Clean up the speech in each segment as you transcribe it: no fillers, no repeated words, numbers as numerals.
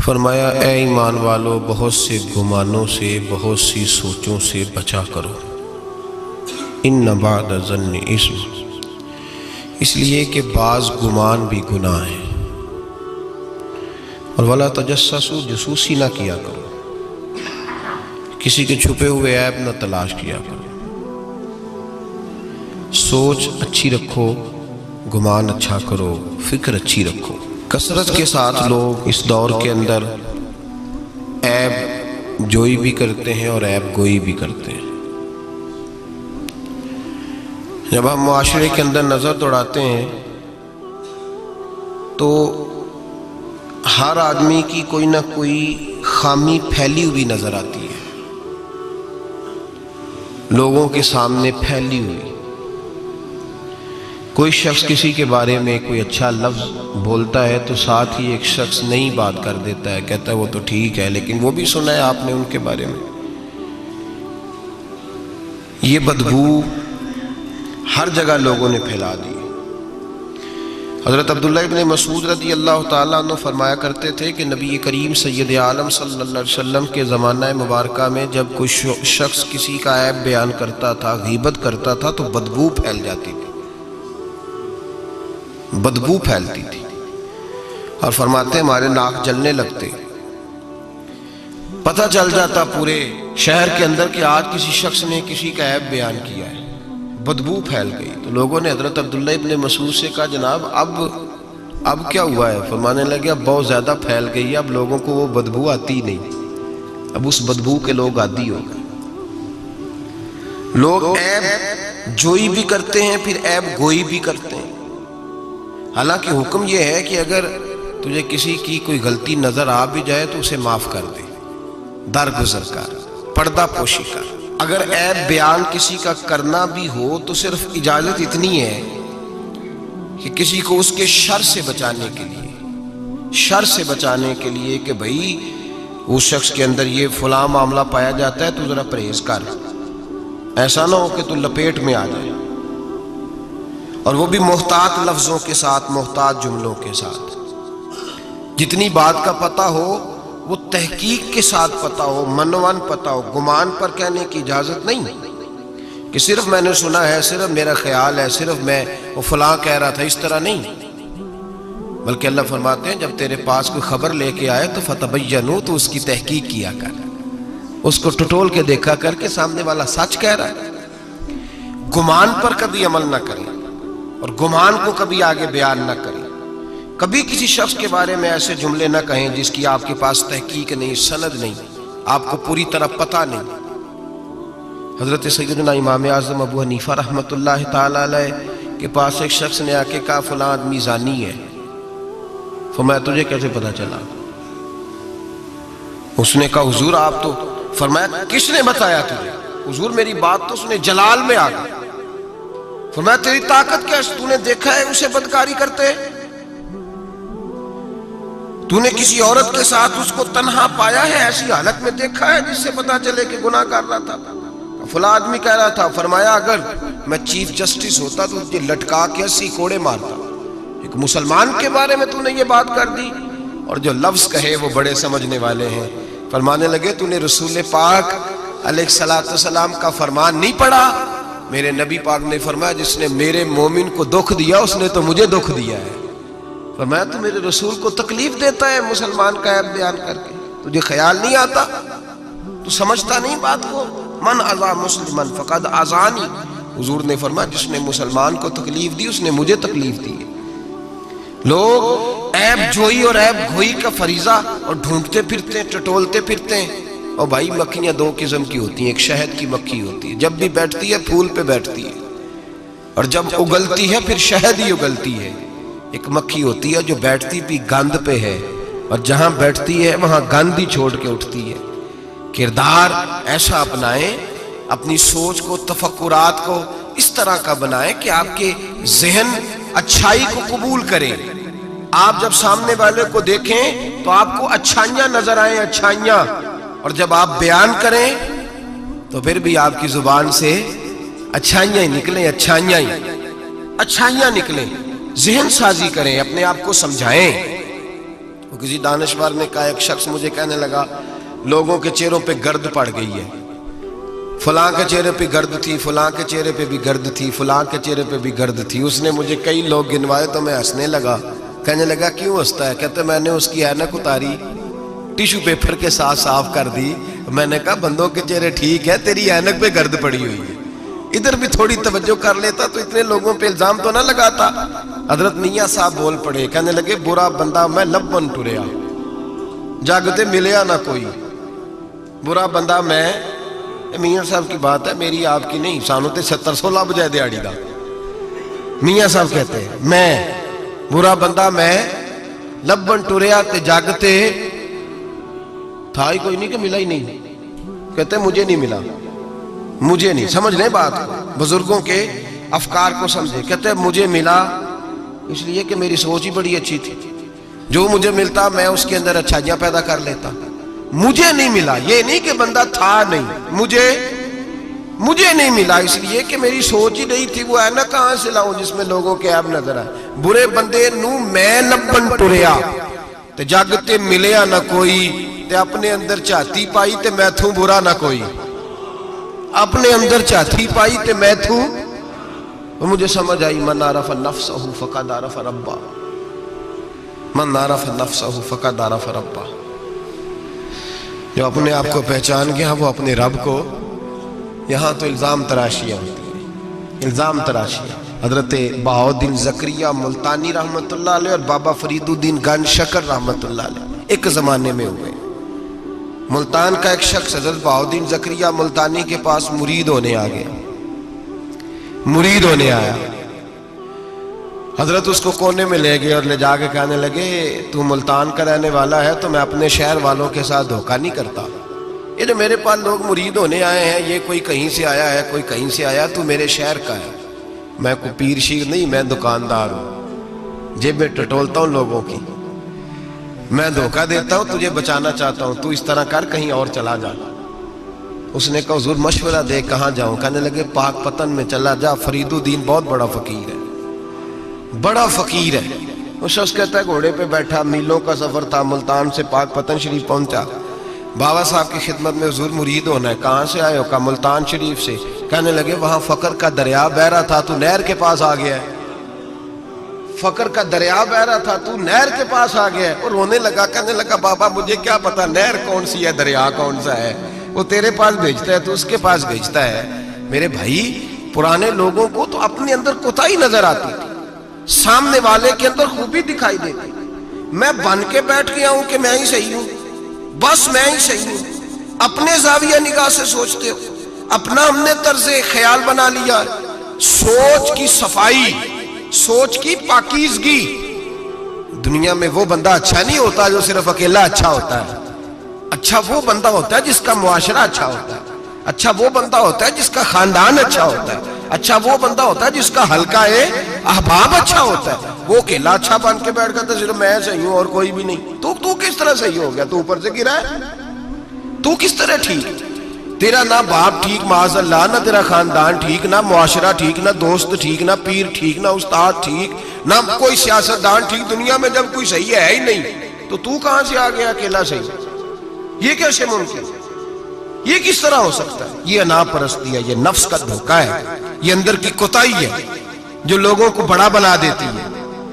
فرمایا اے ایمان والو، بہت سے گمانوں سے، بہت سی سوچوں سے بچا کرو، ان بعد الظن اثم، اس لیے کہ بعض گمان بھی گناہ ہے، اور ولا تجسسوا، جاسوسی نہ کیا کرو، کسی کے چھپے ہوئے عیب نہ تلاش کیا کرو، سوچ اچھی رکھو، گمان اچھا کرو، فکر اچھی رکھو۔ کثرت کے ساتھ لوگ اس دور کے اندر عیب جوئی بھی کرتے ہیں اور عیب گوئی بھی کرتے ہیں۔ جب ہم معاشرے کے اندر نظر دوڑاتے ہیں تو ہر آدمی کی کوئی نہ کوئی خامی پھیلی ہوئی نظر آتی ہے، لوگوں کے سامنے پھیلی ہوئی۔ کوئی شخص کسی کے بارے میں کوئی اچھا لفظ بولتا ہے تو ساتھ ہی ایک شخص نئی بات کر دیتا ہے، کہتا ہے وہ تو ٹھیک ہے، لیکن وہ بھی سنا ہے آپ نے ان کے بارے میں۔ یہ بدبو ہر جگہ لوگوں نے پھیلا دی۔ حضرت عبداللہ ابن مسعود رضی اللہ تعالیٰ عنہ فرمایا کرتے تھے کہ نبی کریم سید عالم صلی اللہ علیہ وسلم کے زمانہ مبارکہ میں جب کوئی شخص کسی کا عیب بیان کرتا تھا، غیبت کرتا تھا، تو بدبو پھیل جاتی تھی، بدبو پھیلتی تھی، اور فرماتے ہمارے ناک جلنے لگتے، پتہ چل جاتا پورے شہر کے اندر کہ آج کسی شخص نے کسی کا عیب بیان کیا ہے، بدبو پھیل گئی۔ تو لوگوں نے حضرت عبداللہ ابن مسعود سے کہا جناب اب کیا ہوا ہے؟ فرمانے لگے اب بہت زیادہ پھیل گئی ہے، اب لوگوں کو وہ بدبو آتی نہیں، اب اس بدبو کے لوگ عادی ہو گئے۔ لوگ عیب جوئی بھی کرتے ہیں، پھر عیب گوئی بھی کرتے ہیں۔ حالانکہ حکم یہ ہے کہ اگر تجھے کسی کی کوئی غلطی نظر آ بھی جائے تو اسے معاف کر دے، درگزر کر، پردہ پوشی کر۔ اگر عیب بیان کسی کا کرنا بھی ہو تو صرف اجازت اتنی ہے کہ کسی کو اس کے شر سے بچانے کے لیے کہ بھئی اس شخص کے اندر یہ فلاں معاملہ پایا جاتا ہے تو ذرا پرہیز کر، ایسا نہ ہو کہ تو لپیٹ میں آ جائے، اور وہ بھی محتاط لفظوں کے ساتھ، محتاط جملوں کے ساتھ۔ جتنی بات کا پتہ ہو وہ تحقیق کے ساتھ پتہ ہو، منوان پتہ ہو، گمان پر کہنے کی اجازت نہیں کہ صرف میں نے سنا ہے، صرف میرا خیال ہے، صرف میں وہ فلاں کہہ رہا تھا، اس طرح نہیں۔ بلکہ اللہ فرماتے ہیں جب تیرے پاس کوئی خبر لے کے آئے تو فتبینوا، تو اس کی تحقیق کیا کر، اس کو ٹٹول کے دیکھا کر کے سامنے والا سچ کہہ رہا ہے۔ گمان پر کبھی عمل نہ کریں، اور گمان کو کبھی آگے بیان نہ کریں۔ کبھی کسی شخص کے بارے میں ایسے جملے نہ کہیں جس کی آپ کے پاس تحقیق نہیں، سند نہیں، آپ کو پوری طرح پتہ نہیں۔ حضرت سیدنا امام اعظم ابو حنیفہ رحمۃ اللہ تعالی علیہ کے پاس ایک شخص نے آ کے کہا فلاں آدمی زانی ہے۔ فرمایا تجھے کیسے پتہ چلا؟ اس نے کہا حضور آپ تو، فرمایا کس نے بتایا تجھے؟ حضور میری بات تو سنے، جلال میں آ گیا۔ فرمایا تیری طاقت کیا ہے؟ تو نے دیکھا ہے اسے بدکاری کرتے؟ تو نے کسی عورت کے ساتھ اس کو تنہا پایا ہے، ایسی حالت میں دیکھا ہے جس سے پتا چلے کہ گناہ کر رہا تھا؟ فلاں آدمی کہہ رہا تھا۔ فرمایا اگر میں چیف جسٹس ہوتا تو تجھے لٹکا کے 80 کوڑے مارتا۔ ایک مسلمان کے بارے میں تو نے یہ بات کر دی، اور جو لفظ کہے وہ بڑے سمجھنے والے ہیں۔ فرمانے لگے تو نے رسول پاک علیہ الصلوۃ والسلام کا فرمان نہیں پڑھا؟ میرے نبی پاک نے فرمایا جس نے میرے مومن کو دکھ دیا اس نے تو مجھے دکھ دیا ہے۔ فرمایا تو میرے رسول کو تکلیف دیتا ہے مسلمان کا عیب بیان کر کے، تجھے خیال نہیں آتا؟ تو سمجھتا نہیں بات کو؟ من اذا مسلمن فقد اذانی، حضور نے فرمایا جس نے مسلمان کو تکلیف دی اس نے مجھے تکلیف دی ہے۔ لوگ عیب جوئی اور عیب گھوئی کا فریضہ اور ڈھونڈتے پھرتے ہیں، ٹٹولتے پھرتے ہیں۔ اور بھائی مکھیاں دو قسم کی ہوتی ہیں، ایک شہد کی مکھی ہوتی ہے، جب بھی بیٹھتی ہے پھول پہ بیٹھتی ہے، اور جب اگلتی ہے پھر شہد ہی اگلتی ہے۔ ایک مکھی ہوتی ہے جو بیٹھتی بھی گند پہ ہے، اور جہاں بیٹھتی ہے وہاں گند ہی چھوڑ کے اٹھتی ہے۔ کردار ایسا اپنائیں، اپنی سوچ کو، تفکرات کو اس طرح کا بنائیں کہ آپ کے ذہن اچھائی کو قبول کریں۔ آپ جب سامنے والے کو دیکھیں تو آپ کو اچھائیاں نظر آئیں، اچھائیاں، اور جب آپ بیان کریں تو پھر بھی آپ کی زبان سے اچھائیاں ہی نکلیں، اچھائیاں نکلیں۔ ذہن سازی کریں، اپنے آپ کو سمجھائیں وہ کسی دانشور نے کہا، ایک شخص مجھے کہنے لگا لوگوں کے چہروں پہ گرد پڑ گئی ہے، فلاں کے چہرے پہ گرد تھی، فلاں کے چہرے پہ بھی گرد تھی، فلاں کے چہرے پہ بھی گرد تھی۔ اس نے مجھے کئی لوگ گنوائے تو میں ہنسنے لگا۔ کہنے لگا کیوں ہنستا ہے؟ کہتے میں نے اس کی اینک اتاری، ٹیشو پیپر کے ساتھ صاف کر دی۔ میں نے کہا بندوں کے چہرے ٹھیک ہے، تیری اینک پہ گرد پڑی ہوئی ہے، ادھر بھی تھوڑی توجہ کر لیتا تو اتنے لوگوں پہ الزام تو نہ لگاتا۔ حضرت میاں صاحب بول پڑے، کہنے لگے برا بندہ میں لبن ٹریا، جاگتے ملیا نہ کوئی۔ برا بندہ میں، میاں صاحب کی بات ہے، میری آپ کی نہیں، سانو تے 70 بجائے دیاڑی دا۔ میاں صاحب کہتے ہیں میں برا بندہ میں لبن ٹریا تے جاگتے تھا ہی کوئی نہیں کہ ملا ہی نہیں۔ کہتے مجھے نہیں ملا، مجھے نہیں، سمجھ لیں بات کو، بزرگوں کے افکار کو سمجھے۔ کہتے مجھے ملا اس لیے کہ میری سوچ ہی بڑی اچھی تھی، جو مجھے ملتا میں اس کے اندر اچھائیاں پیدا کر لیتا۔ مجھے نہیں ملا، یہ نہیں کہ بندہ تھا نہیں، مجھے نہیں ملا اس لیے کہ میری سوچ ہی نہیں تھی۔ وہ ہے نا کہاں سے لاؤں جس میں لوگوں کے عیب نظر آئے۔ برے بندے نو میں لبن ٹریا تے جاگتے ملیا نہ کوئی، تے اپنے اندر چاہتی پائی تے میں تھوں برا نہ کوئی، اپنے اندر چاہتی پائی تے میں تھوں۔ مجھے سمجھ آئی من عرف نفسہ فقد عرف ربہ، من عرف نفسہ فقد عرف ربہ۔ جو اپنے آپ کو پہچان گیا وہ اپنے رب کو، یہاں تو الزام تراشیاں ہوتی ہیں، الزام تراشیاں۔ حضرت بہاؤالدین زکریا ملتانی رحمت اللہ علیہ اور بابا فرید الدین گنج شکر رحمت اللہ علیہ ایک زمانے میں ہوئے۔ ملتان کا ایک شخص حضرت بہاؤالدین زکریا ملتانی کے پاس مرید ہونے آ گیا، مرید ہونے آیا۔ حضرت اس کو کونے میں لے گئے اور لے جا کے کہنے لگے تو ملتان کا رہنے والا ہے تو میں اپنے شہر والوں کے ساتھ دھوکہ نہیں کرتا، یہ جو میرے پاس لوگ مرید ہونے آئے ہیں یہ کوئی کہیں سے آیا ہے، کوئی کہیں سے آیا، تو میرے شہر کا ہے، میں کوئی پیر شیر نہیں، میں دکاندار ہوں، جیبیں ٹٹولتا ہوں لوگوں کی، میں دھوکہ دیتا ہوں، تجھے بچانا چاہتا ہوں، تو اس طرح کر کہیں اور چلا جا۔ اس نے کہا حضور مشورہ دے کہاں جاؤں؟ کہنے لگے پاک پتن میں چلا جا، فرید الدین بہت بڑا فقیر ہے، بڑا فقیر ہے۔ اس شخص کہتا ہے گھوڑے پہ بیٹھا، میلوں کا سفر تھا، ملتان سے پاک پتن شریف پہنچا، بابا صاحب کی خدمت میں حضور مرید ہونا ہے، کہاں سے آئے ہو؟ کہا ملتان شریف سے۔ کہنے لگے وہاں فقر کا دریا بہ رہا تھا، تو نہر کے پاس آ گیا ہے، فقر کا دریا بہ رہا تھا تو نہر کے پاس آ گیا ہے۔ اور رونے لگا، کہنے لگا بابا مجھے کیا پتا نہر کون سی ہے، دریا کون سا ہے، وہ تیرے پاس بھیجتا ہے تو اس کے پاس بھیجتا ہے۔ میرے بھائی پرانے لوگوں کو تو اپنے اندر کوتاہی نظر آتی تھی، سامنے والے کے اندر خوبی دکھائی دیتی۔ میں بن کے بیٹھ گیا ہوں کہ میں ہی صحیح ہوں، بس میں ہی صحیح ہوں، اپنے زاویہ نگاہ سے سوچتے ہو، اپنا ہم نے طرز خیال بنا لیا۔ سوچ کی صفائی، سوچ کی پاکیزگی۔ دنیا میں وہ بندہ اچھا نہیں ہوتا جو صرف اکیلا اچھا ہوتا ہے، اچھا وہ بندہ ہوتا ہے جس کا معاشرہ اچھا ہوتا ہے، اچھا وہ بندہ ہوتا ہے جس کا خاندان اچھا ہوتا ہے، اچھا وہ بندہ ہوتا ہے جس کا حلقہ احباب اچھا ہوتا ہے۔ وہ اکیلا اچھا بن کے بیٹھ گیا تو صرف میں صحیح ہوں اور کوئی بھی نہیں، تو کس طرح صحیح ہو گیا؟ تو اوپر سے گرا ہے، تو کس طرح ٹھیک؟ تیرا نہ باپ ٹھیک معاذ اللہ، نہ تیرا خاندان ٹھیک، نہ معاشرہ ٹھیک، نہ دوست ٹھیک، نہ پیر ٹھیک، نہ استاد ٹھیک، نہ کوئی سیاستدان ٹھیک۔ دنیا میں جب کوئی صحیح ہے ہی نہیں تو کہاں سے آ گیا اکیلا صحیح؟ یہ کیسے ممکن؟ یہ کس طرح ہو سکتا ہے؟ یہ انا پرستی ہے، یہ نفس کا دھوکہ ہے، یہ اندر کی کوتاہی ہے جو لوگوں کو بڑا بنا دیتی ہے،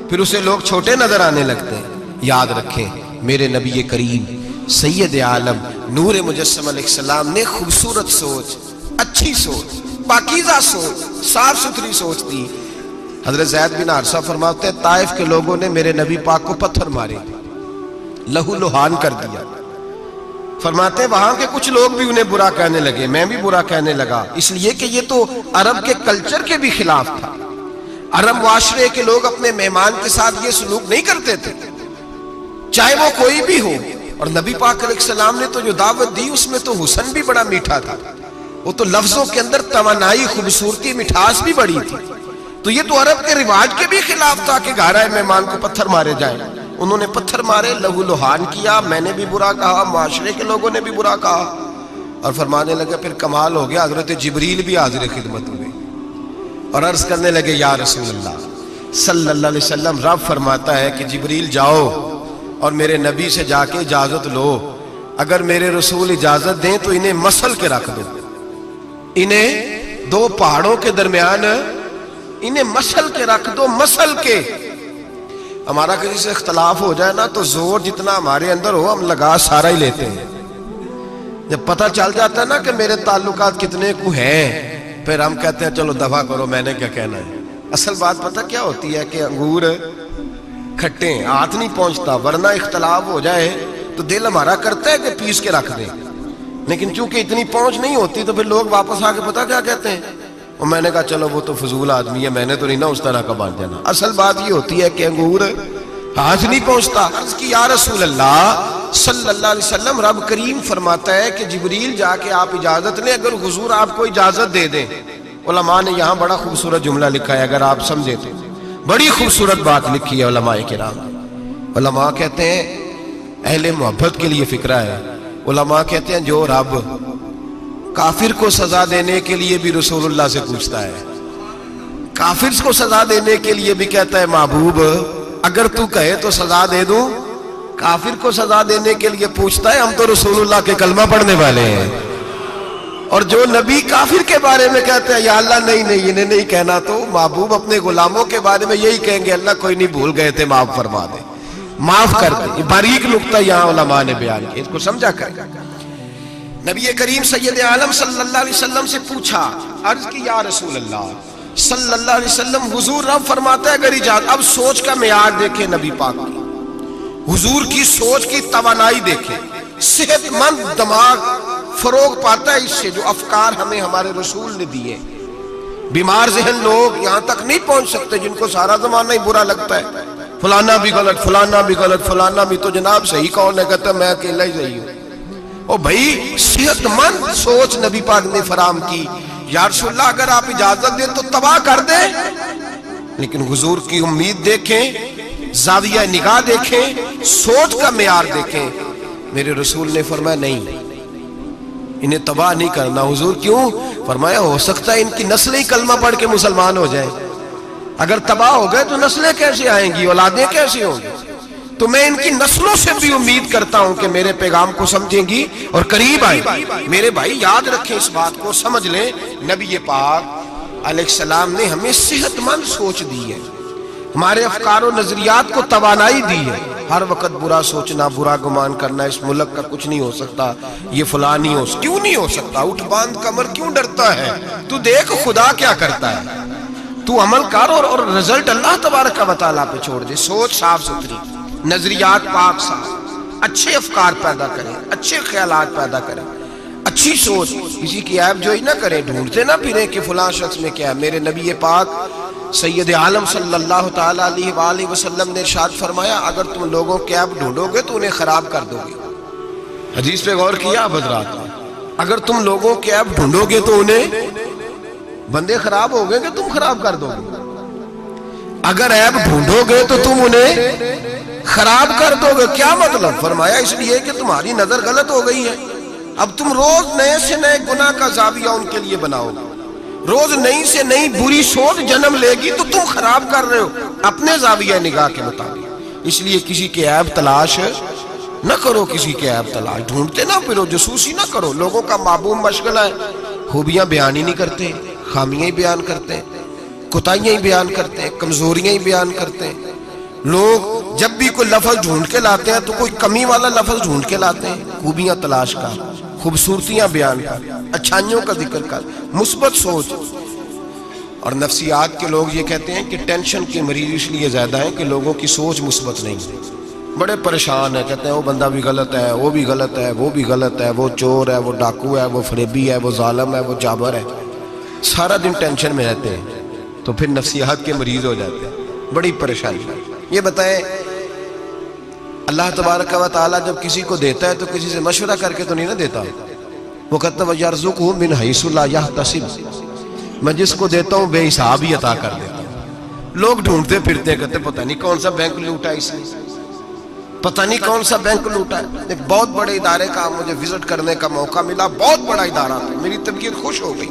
پھر اسے لوگ چھوٹے نظر آنے لگتے ہیں۔ یاد رکھیں میرے نبی کریم سید عالم نور مجسم علیہ السلام نے خوبصورت سوچ، اچھی سوچ، پاکیزہ سوچ، صاف ستھری سوچ دی۔ حضرت زید بن حارثہ فرماتے ہیں طائف کے لوگوں نے میرے نبی پاک کو پتھر مارے، لہو لہان کر دیا۔ فرماتے ہیں وہاں کے کچھ لوگ بھی انہیں برا کہنے لگے، میں بھی برا کہنے لگا، اس لیے کہ یہ تو عرب کے کلچر کے بھی خلاف تھا۔ عرب معاشرے کے لوگ اپنے مہمان کے ساتھ یہ سلوک نہیں کرتے تھے، چاہے وہ کوئی بھی ہو۔ اور نبی پاک علیہ السلام نے تو جو دعوت دی اس میں تو حسن بھی بڑا میٹھا تھا، وہ تو لفظوں کے اندر توانائی، خوبصورتی، مٹھاس بھی بڑی تھی۔ تو یہ تو عرب کے رواج کے بھی خلاف تھا کہ گھر آئے مہمان کو پتھر مارے جائیں۔ انہوں نے پتھر مارے، لہو لہان کیا، میں نے بھی برا کہا، معاشرے کے لوگوں نے بھی برا کہا، اور فرمانے لگے پھر کمال ہو گیا، حضرت جبریل بھی حاضر خدمت ہوئے اور عرض کرنے لگے یا رسول اللہ صلی اللہ علیہ وسلم، رب فرماتا ہے کہ جبریل جاؤ اور میرے نبی سے جا کے اجازت لو، اگر میرے رسول اجازت دیں تو انہیں مسل کے رکھ دو، انہیں دو پہاڑوں کے درمیان انہیں مسل کے رکھ دو، مسل کے۔ ہمارا کسی سے اختلاف ہو جائے نا تو زور جتنا ہمارے اندر ہو ہم لگا سارا ہی لیتے ہیں، جب پتہ چل جاتا ہے نا کہ میرے تعلقات کتنے کو ہیں پھر ہم کہتے ہیں چلو دفع کرو، میں نے کیا کہنا ہے۔ اصل بات پتہ کیا ہوتی ہے کہ انگور کھٹے ہیں، ہاتھ نہیں پہنچتا، ورنہ اختلاف ہو جائے تو دل ہمارا کرتا ہے کہ پیس کے رکھ دیں، لیکن چونکہ اتنی پہنچ نہیں ہوتی تو پھر لوگ واپس آ کے پتہ کیا کہتے ہیں، اور میں نے کہا چلو وہ تو فضول آدمی ہے، میں نے تو نہیں نا اس طرح کا بات جانا۔ اصل بات یہ ہوتی ہے کہ انگور ہاتھ نہیں پہنچتا۔ عرض کی یا رسول اللہ صلی اللہ علیہ وسلم، رب کریم فرماتا ہے کہ جبریل جا کے آپ اجازت لیں، اگر حضور آپ کو اجازت دے دیں۔ علماء نے یہاں بڑا خوبصورت جملہ لکھا ہے، اگر آپ سمجھے تو بڑی خوبصورت بات لکھی ہے علماء کرام۔ علماء کہتے ہیں اہل محبت کے لیے فکرہ ہے، علماء کہتے ہیں جو رب کافر کو سزا دینے کے لیے بھی رسول اللہ سے پوچھتا ہے، کافر کو سزا دینے کے لیے بھی کہتا ہے محبوب اگر تو کہے تو سزا دے دوں، کافر کو سزا دینے کے لیے پوچھتا ہے۔ ہم تو رسول اللہ کے کلمہ پڑھنے والے ہیں، اور جو نبی کافر کے بارے میں کہتے ہیں یا اللہ نہیں انہیں نہیں کہنا، تو محبوب اپنے غلاموں کے بارے میں یہی کہیں گے اللہ کوئی نہیں، بھول گئے تھے، معاف فرما دے، معاف کر دے۔ باریک نقطہ یہاں علماء نے بیان کیا، اس کو سمجھا کر۔ نبی کریم سید عالم صلی اللہ علیہ وسلم سے پوچھا، عرض کی یا رسول اللہ صلی اللہ علیہ وسلم، حضور رب فرماتا ہے اگر اجازت، اب سوچ کا معیار دیکھیں نبی پاک کی، حضور کی سوچ کی توانائی دیکھیں، صحت مند دماغ فروغ پاتا ہے اس سے جو افکار ہمیں ہمارے رسول نے دیے۔ بیمار ذہن لوگ یہاں تک نہیں پہنچ سکتے جن کو سارا زمانہ ہی برا لگتا ہے، فلانا بھی غلط، فلانا بھی غلط، فلانا بھی، تو جناب صحیح کون ہے؟ کہتا ہے میں اکیلا ہی صحیح ہوں۔ او بھائی صحت مند سوچ نبی پاک نے فراہم کی، یا رسول اللہ اگر آپ اجازت دیں تو تباہ کر دیں، لیکن حضور کی امید دیکھیں، زاویہ نگاہ دیکھیں، سوچ کا معیار دیکھیں۔ میرے رسول نے فرمایا نہیں، انہیں تباہ نہیں کرنا۔ حضور کیوں؟ فرمایا ہو سکتا ہے ان کی نسلیں کلمہ پڑھ کے مسلمان ہو جائیں، اگر تباہ ہو گئے تو نسلیں کیسے آئیں گی، اولادیں کیسے ہوں گی؟ تو میں ان کی نسلوں سے بھی امید کرتا ہوں کہ میرے پیغام کو سمجھیں گی اور قریب آئیں۔ میرے بھائی یاد رکھیں اس بات کو، سمجھ لیں نبی پاک علیہ السلام نے ہمیں صحت مند سوچ دی ہے، ہمارے افکار و نظریات کو توانائی دی ہے۔ ہر وقت برا سوچنا، برا گمان کرنا، اس ملک کا کچھ نہیں ہو سکتا، یہ فلاں نہیں ہو سکتا، کیوں نہیں ہو سکتا؟ اٹھ باندھ کمر کیوں ڈرتا ہے؟ تو دیکھ خدا کیا کرتا ہے، تو عمل کر اور رزلٹ اللہ تبارک و تعالیٰ پہ چھوڑ دے۔ سوچ صاف ستھری، نظریات پاک صاف، اچھے افکار پیدا کریں، اچھے خیالات پیدا کریں، اچھی سوچ، کسی کی عیب جوئی نہ کریں، ڈھونڈتے نہ پھریں کہ فلاں شخص میں کیا ہے۔ میرے نبی پاک سید عالم صلی اللہ تعالیٰ علیہ وآلہ وسلم نے ارشاد فرمایا اگر تم لوگوں کے عیب ڈھونڈو گے تو انہیں خراب کر دو گے۔ حدیث پہ غور کیا آپ حضرات؟ اگر تم لوگوں کے عیب ڈھونڈو گے تو انہیں، بندے خراب ہو گئے کہ تم خراب کر دو گے؟ اگر عیب ڈھونڈو گے تو تم انہیں خراب کر دو گے۔ کیا مطلب؟ فرمایا اس لیے کہ تمہاری نظر غلط ہو گئی ہے، اب تم روز نئے سے نئے گناہ کا زاویہ ان کے لیے بناؤ گے، روز نئی سے نئی بری سوچ جنم لے گی تو تم خراب کر رہے ہو اپنے زاویہ نگاہ کے مطابق۔ اس لیے کسی کے عیب تلاش نہ کرو، کسی کے عیب تلاش ڈھونڈتے نہ پھرو، جاسوسی نہ کرو۔ لوگوں کا معمول مشغلہ ہے، خوبیاں بیان ہی نہیں کرتے، خامیاں ہی بیان کرتے ہیں، کوتاہیاں ہی بیان کرتے ہیں، کمزوریاں ہی بیان کرتے ہیں۔ لوگ جب بھی کوئی لفظ ڈھونڈ کے لاتے ہیں تو کوئی کمی والا لفظ ڈھونڈ کے لاتے ہیں، خوبیاں تلاش کر، خوبصورتیاں بیان کر، اچھائیوں کا ذکر کر، مثبت سوچ۔ اور نفسیات کے لوگ یہ کہتے ہیں کہ ٹینشن کے مریض اس لیے زیادہ ہیں کہ لوگوں کی سوچ مثبت نہیں، بڑے پریشان ہیں، کہتے ہیں وہ بندہ بھی غلط ہے، وہ بھی غلط ہے، وہ بھی غلط ہے، وہ چور ہے، وہ ڈاکو ہے، وہ فریبی ہے، وہ ظالم ہے، وہ جابر ہے، سارا دن ٹینشن میں رہتے ہیں، تو پھر نفسیات کے مریض ہو جاتے ہیں، بڑی پریشانی ہے۔ یہ بتائیں اللہ تبارک و تعالیٰ جب کسی کو دیتا ہے تو کسی سے مشورہ کر کے تو نہیں نہ دیتا، وہ کہتا ہے وَيَرْزُقْهُ مِنْ حَيْثُ لَا يَحْتَسِبُ، میں جس کو دیتا ہوں بے حساب ہی عطا کر دیتا ہوں۔ لوگ ڈھونڈتے پھرتے ہیں، کہتے پتہ نہیں کون سا بینک لوٹا ہے اس نے، پتہ نہیں کون سا بینک لوٹا ہے۔ ایک بہت بڑے ادارے کا مجھے وزٹ کرنے کا موقع ملا، بہت بڑا ادارہ تھا، میری طبیعت خوش ہو گئی۔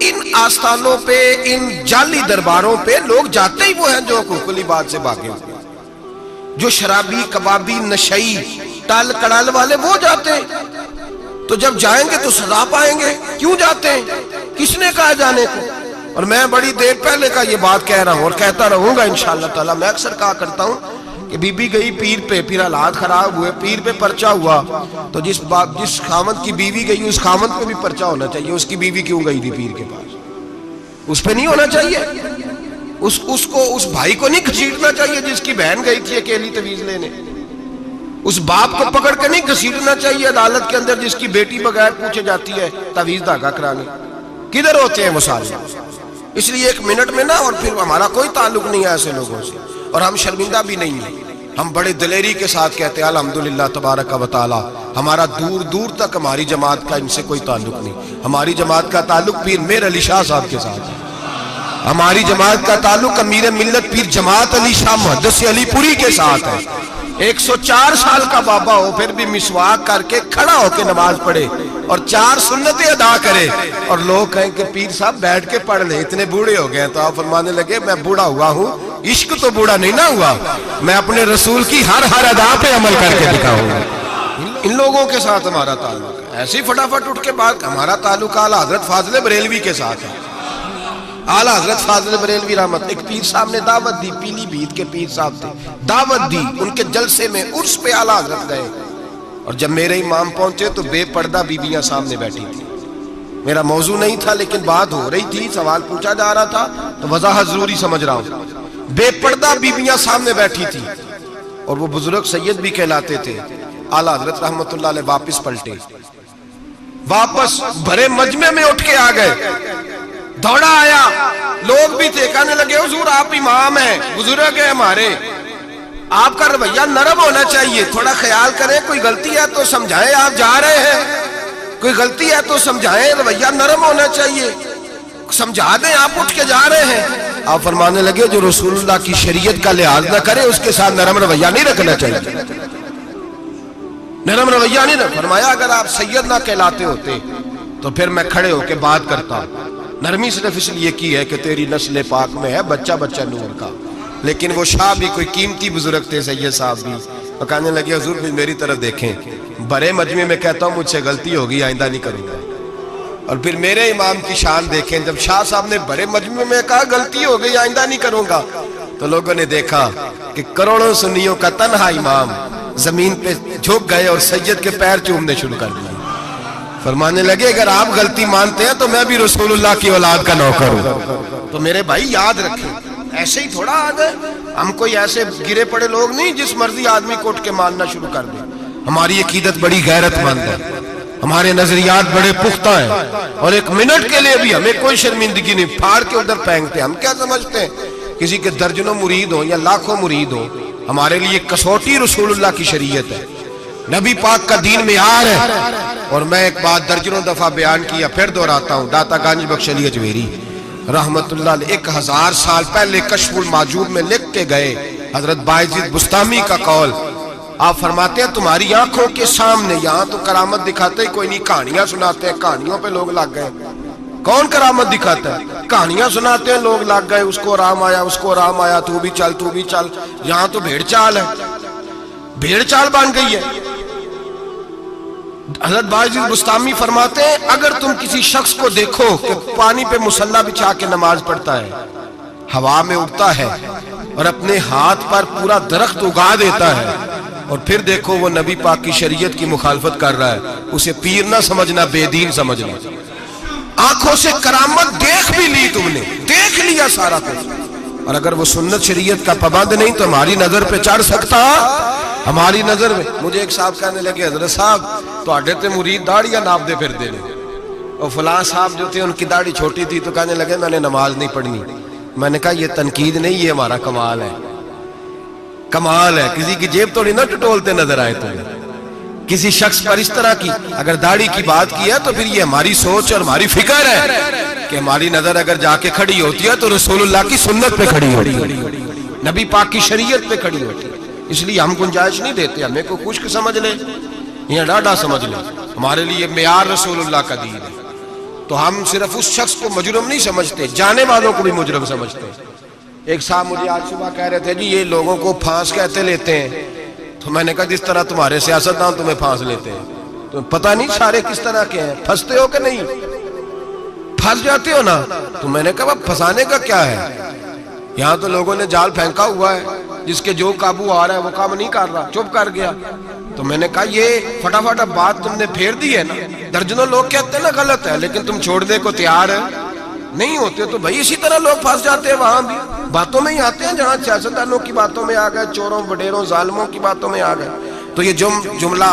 ان آستانوں پہ، ان جعلی درباروں پہ لوگ جاتے ہی وہ ہیں جو حقوق العباد سے بھاگے ہوتے ہیں، جو شرابی، کبابی، نشئی، ٹال کڑال والے وہ جاتے ہیں۔ تو جب جائیں گے تو سزا پائیں گے۔ کیوں جاتے ہیں؟ کس نے کہا جانے کو؟ اور میں بڑی دیر پہلے کا یہ بات کہہ رہا ہوں اور کہتا رہوں گا انشاءاللہ تعالی۔ میں اکثر کہا کرتا ہوں کہ بی بی گئی پیر پہ، پھر حالات خراب ہوئے، پیر پہ پرچہ ہوا، تو جس خامد کی بیوی گئی اس خامد پہ بھی پرچہ ہونا چاہیے۔ اس کی بیوی کیوں گئی تھی پیر کے پاس؟ اس پہ نہیں ہونا چاہیے؟ اس بھائی کو نہیں گھسیٹنا چاہیے جس کی بہن گئی تھی اکیلی تویز لینے؟ اس باپ کو پکڑ کے نہیں گھسیٹنا چاہیے عدالت کے اندر جس کی بیٹی بغیر پوچھے جاتی ہے تویز دھاگا کرانے؟ کدھر ہوتے ہیں وہ سارے؟ اس لیے ایک منٹ میں نا، اور پھر ہمارا کوئی تعلق نہیں ہے ایسے لوگوں سے، اور ہم شرمندہ بھی نہیں ہیں۔ ہم بڑے دلیری کے ساتھ کہتے ہیں الحمدللہ تبارک و تعالی، ہمارا دور دور تک ہماری جماعت کا ان سے کوئی تعلق نہیں۔ ہماری جماعت کا تعلق پیر میر علی شاہ صاحب کے ساتھ ہے۔ ہماری جماعت کا تعلق امیر ملت پیر جماعت علی شاہ محدث علی پوری کے ساتھ ہے۔ 104 سال کا بابا ہو پھر بھی مسواک کر کے کھڑا ہو کے نماز پڑھے اور 4 سنتیں ادا کرے، اور لوگ کہیں کہ پیر صاحب بیٹھ کے پڑھ لیں، اتنے بوڑھے ہو گئے ہیں۔ تو آپ فرمانے لگے میں بوڑھا ہوا ہوں، عشق تو بوڑھا نہیں نہ ہوا، میں اپنے رسول کی ہر ادا پہ عمل کر کے دکھاؤں گا۔ ان لوگوں کے ساتھ ہمارا تعلق ہے۔ ایسے ہی فٹافٹ اٹھ کے بات، ہمارا تعلق اعلیٰ حضرت فاضل بریلوی کے ساتھ ہے۔ اعلیٰ حضرت فاضل بریلوی رحمت، ایک پیر صاحب نے دعوت دی، پیلی بھیت کے پیر صاحب تھے، دعوت دی، ان کے جلسے میں عرس پہ اعلیٰ حضرت گئے، اور جب میرے امام پہنچے تو بے پردہ بیویاں سامنے بیٹھی تھی۔ میرا موضوع نہیں تھا لیکن بات ہو رہی تھی، سوال پوچھا جا رہا تھا تو وضاحت ضروری سمجھ رہا ہوں۔ بے پردہ بیویاں سامنے بیٹھی تھی، اور وہ بزرگ سید بھی کہلاتے تھے۔ اعلیٰ حضرت رحمت اللہ علیہ واپس پلٹے، واپس بھرے مجمع میں اٹھ کے آ گئے، دوڑا آیا، لوگ بھی تھے، کہنے لگے حضور آپ امام ہیں، بزرگ ہیں ہمارے، آپ کا رویہ نرم ہونا چاہیے، تھوڑا خیال کریں، کوئی غلطی ہے تو سمجھائیں، آپ جا رہے ہیں، کوئی غلطی ہے تو سمجھائیں، رویہ نرم ہونا چاہیے، سمجھا دیں، آپ اٹھ کے جا رہے ہیں۔ آپ فرمانے لگے جو رسول اللہ کی شریعت کا لحاظ نہ کرے اس کے ساتھ نرم رویہ نہیں رکھنا چاہیے، نرم رویہ نہیں رکھنا۔ فرمایا اگر آپ سید نہ کہلاتے ہوتے تو پھر میں کھڑے ہو کے بات کرتا، نرمی صرف اس لیے کی ہے کہ تیری نسل پاک میں ہے بچہ بچہ نور کا۔ لیکن وہ شاہ بھی کوئی قیمتی بزرگ تھے، سید صاحب بھی، وہ کہنے لگے حضور بھی میری طرف دیکھیں، بڑے مجمع میں کہتا ہوں مجھ سے غلطی ہوگی، آئندہ نہیں کروں گا۔ اور پھر میرے امام کی شان دیکھیں، جب شاہ صاحب نے بڑے مجمع میں کہا غلطی ہو گئی آئندہ نہیں کروں گا، تو لوگوں نے دیکھا کہ کروڑوں سنیوں کا تنہا امام زمین پہ جھک گئے اور سید کے پیر چومنے شروع کر دیے۔ فرمانے لگے اگر آپ غلطی مانتے ہیں تو میں بھی رسول اللہ کی اولاد کا نوکر ہوں۔ تو میرے بھائی یاد رکھیں، ایسے ہی تھوڑا آ گئے ہم، کوئی ایسے گرے پڑے لوگ نہیں جس مرضی آدمی کو اٹھ کے ماننا شروع کر دیں۔ ہماری عقیدت بڑی غیرت مند ہے، ہمارے نظریات بڑے پختہ ہیں، اور ایک منٹ کے لیے بھی ہمیں کوئی شرمندگی نہیں، پھاڑ کے ادھر پھینکتے۔ ہم کیا سمجھتے ہیں کسی کے درجنوں مرید ہوں یا لاکھوں مرید ہوں، ہمارے لیے کسوٹی رسول اللہ کی شریعت ہے، نبی پاک کا دین معیار ہے۔ اور میں ایک بات درجنوں دفعہ بیان کیا، پھر دہراتا ہوں، داتا گنج بخش علی اجمیری رحمت اللہ علیہ 1000 سال پہلے کشف الماجوب میں لکھ کے گئے، حضرت بایزید بستامی کا قول، آپ فرماتے ہیں تمہاری آنکھوں کے سامنے، یہاں تو کرامت دکھاتے ہی کوئی نہیں، کہانیاں سناتے ہیں، کہانیوں پہ لوگ لگ گئے۔ کون کرامت دکھاتا ہے؟ کہانیاں سناتے ہیں، لوگ لگ گئے، اس کو آرام آیا، اس کو آرام آیا، تو بھی چل تو بھی چل۔ یہاں تو بھیڑ چال ہے، بھیڑ چال بن گئی ہے۔ حضرت بایزید بستامی فرماتے ہیں اگر تم کسی شخص کو دیکھو کہ پانی پہ مصلی بچھا کے نماز پڑھتا ہے، ہوا میں اڑتا ہے اور اپنے ہاتھ پر پورا درخت اگا دیتا ہے، اور پھر دیکھو وہ نبی پاک کی شریعت کی مخالفت کر رہا ہے، اسے پیر نہ سمجھنا، بے دین سمجھنا۔ آنکھوں سے کرامت دیکھ بھی لی، تم نے دیکھ لیا سارا کچھ، اور اگر وہ سنت شریعت کا پابند نہیں تو ہماری نظر پہ چڑھ سکتا، ہماری نظر میں۔ مجھے ایک صاحب کہنے لگے حضرت صاحب تو آڈے تے مرید داڑیاں ناپ دے پھر دینے، اور فلاں صاحب جو تھے ان کی داڑھی چھوٹی تھی تو کہنے لگے میں نے نماز نہیں پڑھنی۔ میں نے کہا یہ تنقید نہیں، یہ ہمارا کمال ہے، کمال ہے، کسی کی جیب توڑی نہ ٹٹولتے نظر آئے تمہیں، کسی شخص پر اس طرح کی اگر داڑھی کی بات کی ہے تو پھر یہ ہماری سوچ اور ہماری فکر ہے کہ ہماری نظر اگر جا کے کھڑی ہوتی ہے تو رسول اللہ کی سنت پہ کھڑی ہوتی ہے، نبی پاک کی شریعت پہ کھڑی ہوتی ہے۔ اس لیے ہم گنجائش نہیں دیتے، ہمیں کو خشک سمجھ لے یا ڈاڈا سمجھ لے، ہمارے لیے معیار رسول اللہ کا دین ہے۔ تو ہم صرف اس شخص کو مجرم نہیں سمجھتے، جانے والوں کو بھی مجرم سمجھتے ہیں۔ ایک صاحب مجھے آج صبح کہہ رہے تھے جی یہ لوگوں کو پھانس کہتے لیتے ہیں، تو میں نے کہا جس طرح تمہارے سیاستدان تمہیں پھانس لیتے ہیں، تو پتہ نہیں سارے کس طرح کے ہیں، پھنستے ہو کہ نہیں؟ پھنس جاتے ہو نا؟ تو میں نے کہا پھنسانے کا کیا ہے؟ یہاں تو لوگوں نے جال پھینکا ہوا ہے، جس کے جو قابو آ رہا ہے وہ کام نہیں کر رہا، چپ کر گیا۔ تو میں نے کہا یہ فٹافٹ بات تم نے پھیر دی ہے نا، درجنوں لوگ کہتے ہیں نا غلط ہے، لیکن تم چھوڑنے کو تیار نہیں ہوتے، تو بھائی اسی طرح لوگ پھنس جاتے ہیں، وہاں بھی باتوں میں ہی آتے ہیں، جہاں سیاستدانوں کی باتوں میں آ گئے، چوروں وڈیروں ظالموں کی باتوں میں آ گئے۔ تو یہ جملہ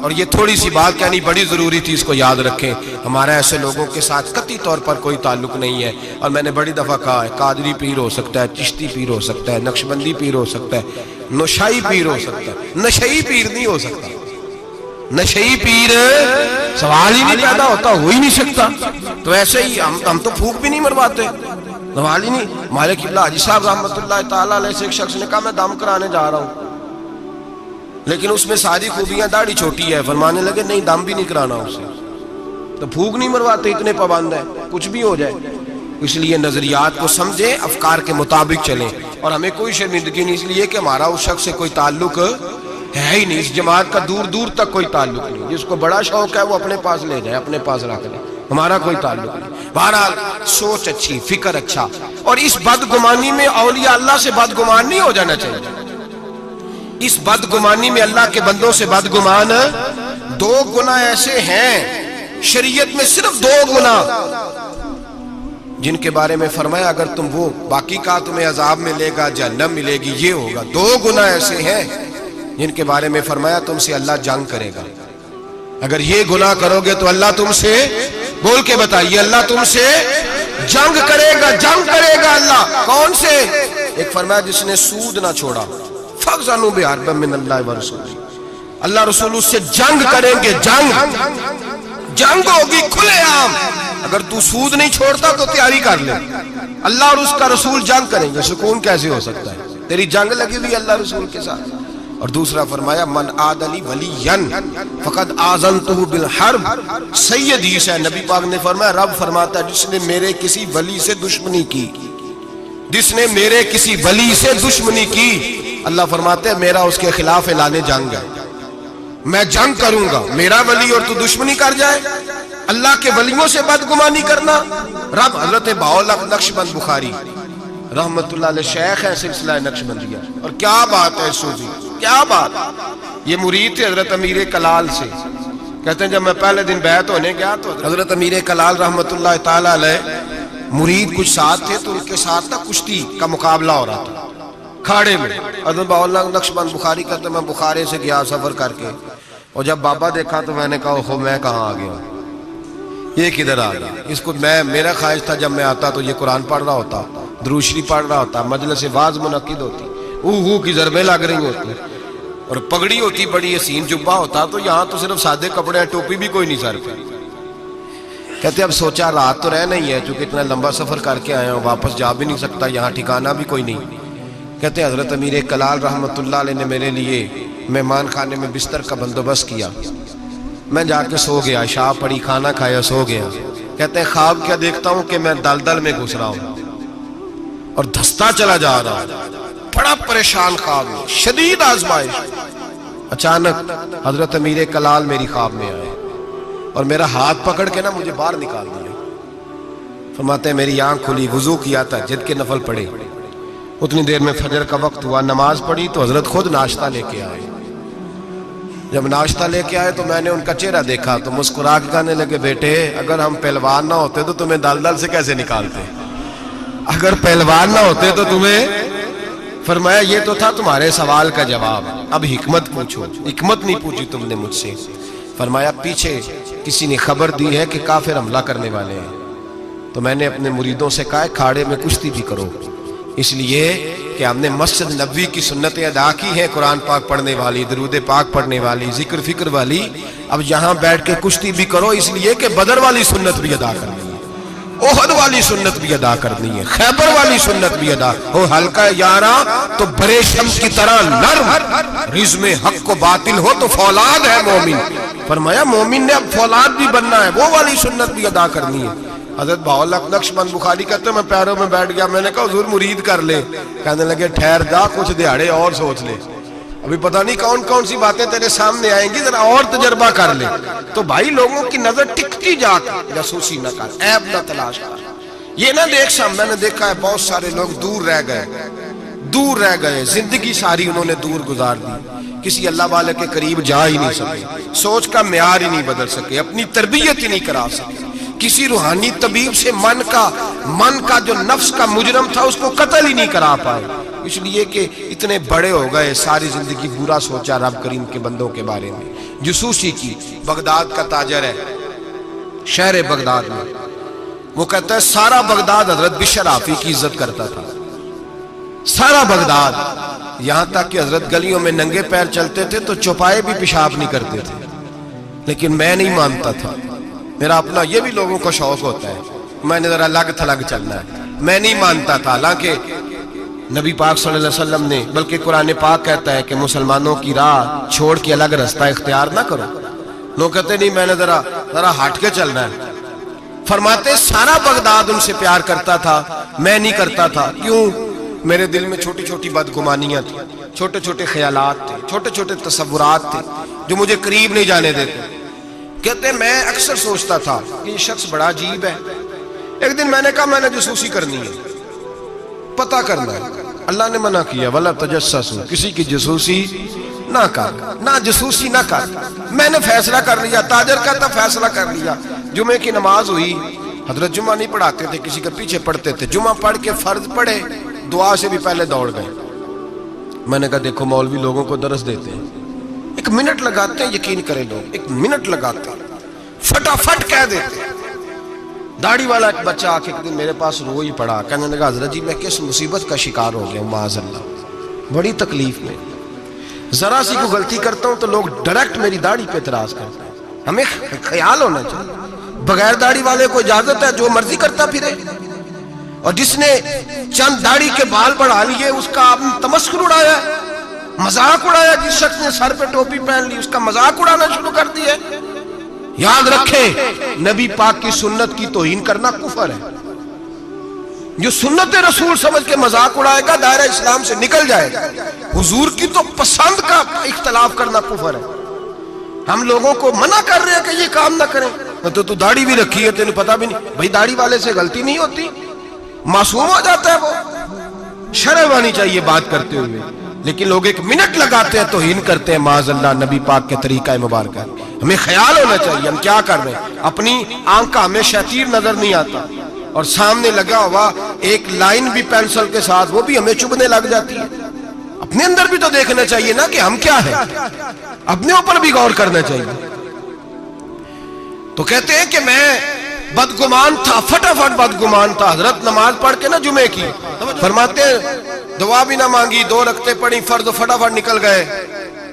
اور یہ تھوڑی سی بات کہنی بڑی ضروری تھی، اس کو یاد رکھیں۔ ہمارا ایسے لوگوں کے ساتھ قطعی طور پر کوئی تعلق نہیں ہے، اور میں نے بڑی دفعہ کہا ہے قادری پیر ہو سکتا ہے، چشتی پیر ہو سکتا ہے، نقشبندی پیر ہو سکتا ہے، نوشائی پیر ہو سکتا ہے، نشئی پیر نہیں ہو سکتا۔ نشئی پیر سوال ہی نہیں پیدا ہوتا، ہو ہی نہیں سکتا۔ تو ایسے ہی ہم تو پھونک بھی نہیں مرواتے، سوال ہی نہیں۔ مالک قبلہ حاجی صاحب رحمۃ اللہ تعالیٰ علیہ سے ایک شخص نے کہا میں دم کرانے جا رہا ہوں، لیکن اس میں ساری خوبیاں، داڑھی چھوٹی ہے، فرمانے لگے نہیں دم بھی نہیں کرانا اسے۔ تو پھونک نہیں مرواتے، اتنے پابند ہیں، کچھ بھی ہو جائے۔ اس لیے نظریات کو سمجھیں، افکار کے مطابق چلیں، اور ہمیں کوئی شرمندگی نہیں، اس لیے کہ ہمارا اس شخص سے کوئی تعلق ہے ہی نہیں، اس جماعت کا دور دور تک کوئی تعلق نہیں۔ جس کو بڑا شوق ہے وہ اپنے پاس لے جائے، اپنے پاس رکھ لے، ہمارا کوئی تعلق نہیں۔ بہرحال سوچ اچھی، فکر اچھا، اور اس بدگمانی میں اولیاء اللہ سے بدگمان نہیں ہو جانا چاہیے۔ اس بدگمانی میں اللہ کے بندوں سے بدگمان، دو گناہ ایسے ہیں شریعت میں، صرف دو گناہ جن کے بارے میں فرمایا اگر تم وہ باقی کا تمہیں عذاب ملے گا، جہنم ملے گی، یہ ہوگا۔ دو گناہ ایسے ہیں جن کے بارے میں فرمایا تم سے اللہ جنگ کرے گا، اگر یہ گناہ کرو گے تو اللہ تم سے، بول کے بتائیے، اللہ تم سے جنگ کرے گا، جنگ کرے گا اللہ۔ کون سے؟ ایک فرمایا جس نے سود نہ چھوڑا، فَأْذَنُوا بِحَرْبٍ مِّنَ اللَّهِ وَرَسُولِهِ، اللہ رسول اس سے جنگ کریں گے، جنگ ہوگی کھلے عام۔ اگر تو سود نہیں چھوڑتا تو تیاری کر لے، اللہ اور اس کا رسول جنگ کریں گے۔ سکون کیسے ہو سکتا ہے؟ تیری جنگ لگی ہوئی اللہ رسول کے ساتھ۔ اور دوسرا فرمایا من عاد لی ولیا فقد آذنتہ بالحرب، صحیح حدیث ہے، نبی پاک نے فرمایا، رب فرماتا ہے جس نے میرے کسی ولی سے دشمنی کی، جس نے میرے کسی ولی سے دشمنی کی، اللہ فرماتے ہیں میرا اس کے خلاف اعلان جنگ ہے، میں جنگ کروں گا۔ میرا ولی اور تو دشمنی کر جائے، اللہ کے ولیوں سے بدگمانی کرنا۔ رب حضرت بہاءاللہ نقشبند بخاری رحمت اللہ علیہ شیخ ہے سلسلہ نقشبندیہ، اور کیا بات ہے صوفی، کیا بات۔ یہ مرید تھے حضرت امیر کلال سے، کہتے ہیں جب میں پہلے دن بیعت ہونے گیا تو حضرت امیر کلال رحمت اللہ تعالی علیہ مرید کچھ ساتھ تھے، تو ان کے ساتھ کشتی کا مقابلہ ہو رہا تھا کھاڑے میں۔ حضرت بہاءاللہ نقشبند بخاری کہتے ہیں میں بخارے سے گیا سفر کر کے، اور جب بابا دیکھا تو میں نے کہا اوہو میں کہاں آ گیا، یہ کدھر آ گیا۔ اس کو میرا خواہش تھا جب میں آتا تو یہ قرآن پڑھ رہا ہوتا، درود شریف پڑھ رہا ہوتا، مجلس واعظ منعقد ہوتی، اوہ کی ضربیں لگ رہی ہوتی، اور پگڑی ہوتی، بڑی حسین جبہ ہوتا، تو یہاں تو صرف سادے کپڑے ہیں، ٹوپی بھی کوئی نہیں سر پہ۔ کہتے اب سوچا رات تو رہ نہیں ہے، چونکہ اتنا لمبا سفر کر کے آیا ہوں، واپس جا بھی نہیں سکتا، یہاں ٹھکانہ بھی کوئی نہیں۔ کہتے حضرت امیر کلال رحمت اللہ علیہ نے میرے لیے مہمان خانے میں بستر کا بندوبست کیا، میں جا کے سو گیا، عشاء پڑی، کھانا کھایا، سو گیا۔ کہتے ہیں خواب کیا دیکھتا ہوں کہ میں دلدل میں گھس رہا ہوں اور دھستا چلا جا رہا ہوں، بڑا پریشان خواب میں، شدید آزمائش۔ اچانک حضرت امیر کلال میری خواب میں آئے اور میرا ہاتھ پکڑ کے نا مجھے باہر نکال دیا۔ فرماتے ہیں میری آنکھ کھلی، وضو کیا، تہجد کے نفل پڑھے، اتنی دیر میں فجر کا وقت ہوا، نماز پڑھی تو حضرت خود ناشتہ لے کے آئے۔ جب ناشتہ لے کے آئے تو میں نے ان کا چہرہ دیکھا تو مسکرا کے کہنے لگے بیٹے اگر ہم پہلوان نہ ہوتے تو تمہیں دلدل سے کیسے نکالتے، اگر پہلوان نہ ہوتے تو تمہیں۔ فرمایا یہ تو تھا تمہارے سوال کا جواب، اب حکمت پوچھو۔ حکمت نہیں پوچھی تم نے مجھ سے۔ فرمایا پیچھے کسی نے خبر دی ہے کہ کافر حملہ کرنے والے ہیں، تو میں نے اپنے مریدوں سے کہا کھاڑے میں کشتی بھی کرو، اس لیے کہ ہم نے مسجد نبوی کی سنتیں ادا کی ہیں، قرآن پاک پڑھنے والی، درود پاک پڑھنے والی، ذکر فکر والی، اب یہاں بیٹھ کے کشتی بھی کرو، اس لیے کہ بدر والی سنت بھی ادا کرنی ہے، احد والی والی سنت بھی ادا کرنی ہے، خیبر والی سنت بھی ادا ہو، حلقہ یاراں تو برے شمس کی طرح نرم، رزم حق کو باطل ہو تو فولاد ہے مومن. فرمایا مومن نے اب فولاد بھی بننا ہے، وہ والی سنت بھی ادا کرنی ہے. حضرت بہاءالحق نقشبند بخاری کہتے ہیں میں پیروں میں بیٹھ گیا، میں نے کہا حضور مرید کر لے. کہنے لگے ٹھہر جا، کچھ دیہاڑے اور سوچ لے، ابھی پتہ نہیں کون کون سی باتیں تیرے سامنے آئیں گی، ذرا اور تجربہ کر لے. تو بھائی لوگوں کی نظر ٹکتی جا کے جاسوسی نہ کر، عیب نہ تلاش کر. یہ نہ دیکھ سام، میں نے دیکھا ہے بہت سارے لوگ دور رہ گئے، زندگی ساری انہوں نے دور گزار دی، کسی اللہ والے کے قریب جا ہی نہیں سکے، سوچ کا معیار ہی نہیں بدل سکے، اپنی تربیت ہی نہیں کرا سکے، کسی روحانی طبیب سے من کا جو نفس کا مجرم تھا اس کو قتل ہی نہیں کرا پائے، اس لیے کہ اتنے بڑے ہو گئے، ساری زندگی برا سوچا رب کریم کے بندوں کے بارے میں. جسوسی کی، بغداد کا تاجر ہے، شہر بغداد میں، وہ کہتا ہے سارا بغداد حضرت بشر آفی کی عزت کرتا تھا، سارا بغداد، یہاں تک کہ حضرت گلیوں میں ننگے پیر چلتے تھے تو چوپائے بھی پیشاب نہیں کرتے تھے. لیکن میں نہیں مانتا تھا، میرا اپنا، یہ بھی لوگوں کو شوق ہوتا ہے، میں نے ذرا لگ تھلگ چلنا ہے، میں نہیں مانتا تھا. حالانکہ نبی پاک صلی اللہ علیہ وسلم نے، بلکہ قرآن پاک کہتا ہے کہ مسلمانوں کی راہ چھوڑ کے الگ رستہ اختیار نہ کرو. لوگ کہتے نہیں میں نے ذرا ہٹ کے چلنا ہے. فرماتے سارا بغداد ان سے پیار کرتا تھا، میں نہیں کرتا تھا. کیوں؟ میرے دل میں چھوٹی چھوٹی بدگمانیاں تھیں، چھوٹے چھوٹے خیالات تھے، چھوٹے چھوٹے تصورات تھے جو مجھے قریب نہیں جانے دیتے. کہتے میں اکثر سوچتا تھا کہ یہ شخص بڑا عجیب ہے. ایک دن میں نے کہا میں نے جاسوسی کرنی ہے، پتہ کرنا ہے. اللہ نے منع کیا وَلَا تَجَسَّسُوا، کسی کی جاسوسی نہ کر، نہ جاسوسی نہ کر. میں نے فیصلہ کر لیا، تاجر کہتا فیصلہ کر لیا. جمعے کی نماز ہوئی، حضرت جمعہ نہیں پڑھاتے تھے، کسی کے پیچھے پڑھتے تھے. جمعہ پڑھ کے فرض پڑھے، دعا سے بھی پہلے دوڑ گئے. میں نے کہا دیکھو مولوی لوگوں کو درس دیتے ہیں، 1 منٹ لگاتے ہیں، یقین کریں لوگ 1 منٹ لگاتے ہیں، فٹافٹ کہہ دیتے ہیں. داڑھی والا ایک بچہ آ کے ایک دن میرے پاس رو ہی پڑا، کہنے لگا حضرت جی میں کس مصیبت کا شکار ہو گیا ہوں، معاذ اللہ، بڑی تکلیف میں، ذرا سی کوئی غلطی کرتا ہوں تو لوگ ڈائریکٹ میری داڑھی پہ اعتراض کرتے ہیں. ہمیں خیال ہونا چاہیے، بغیر داڑھی والے کو اجازت ہے جو مرضی کرتا پھرے، اور جس نے چند داڑھی کے بال بڑھا لیے اس کا آپ نے تمسخر اڑایا، مذاق اڑایا. جس شخص نے سر پہ ٹوپی پہن لی اس کا مذاق اڑانا شروع کر دیا. یاد رکھیں نبی پاک کی سنت کی توہین کرنا کفر ہے. جو سنت رسول سمجھ کے مذاق اڑائے گا دائرہ اسلام سے نکل جائے گا. حضور کی تو پسند کا اختلاف کرنا کفر ہے. ہم لوگوں کو منع کر رہے ہیں کہ یہ کام نہ کریں. تو داڑھی بھی رکھی ہے تینوں پتہ بھی نہیں. بھائی داڑھی والے سے غلطی نہیں ہوتی، معصوم ہو جاتا ہے وہ. شرم آنی چاہیے بات کرتے ہوئے، لیکن لوگ 1 منٹ لگاتے ہیں توہین کرتے ہیں معاذ اللہ نبی پاک کے طریقہ مبارکہ. ہمیں خیال ہونا چاہیے ہم کیا کر رہے ہیں. اپنی آنکھ کا ہمیں شیطیر نظر نہیں آتا، اور سامنے لگا ہوا ایک لائن بھی پینسل کے ساتھ وہ بھی ہمیں چبھنے لگ جاتی ہے. اپنے اندر بھی تو دیکھنا چاہیے نا کہ ہم کیا ہیں، اپنے اوپر بھی غور کرنا چاہیے. تو کہتے ہیں کہ میں بدگمان تھا، فٹافٹ بدگمان تھا. حضرت نماز پڑھ کے نا جمعے کی، فرماتے ہیں دعا بھی نہ مانگی، 2 رکعتیں پڑھی فرض، فٹافٹ نکل گئے.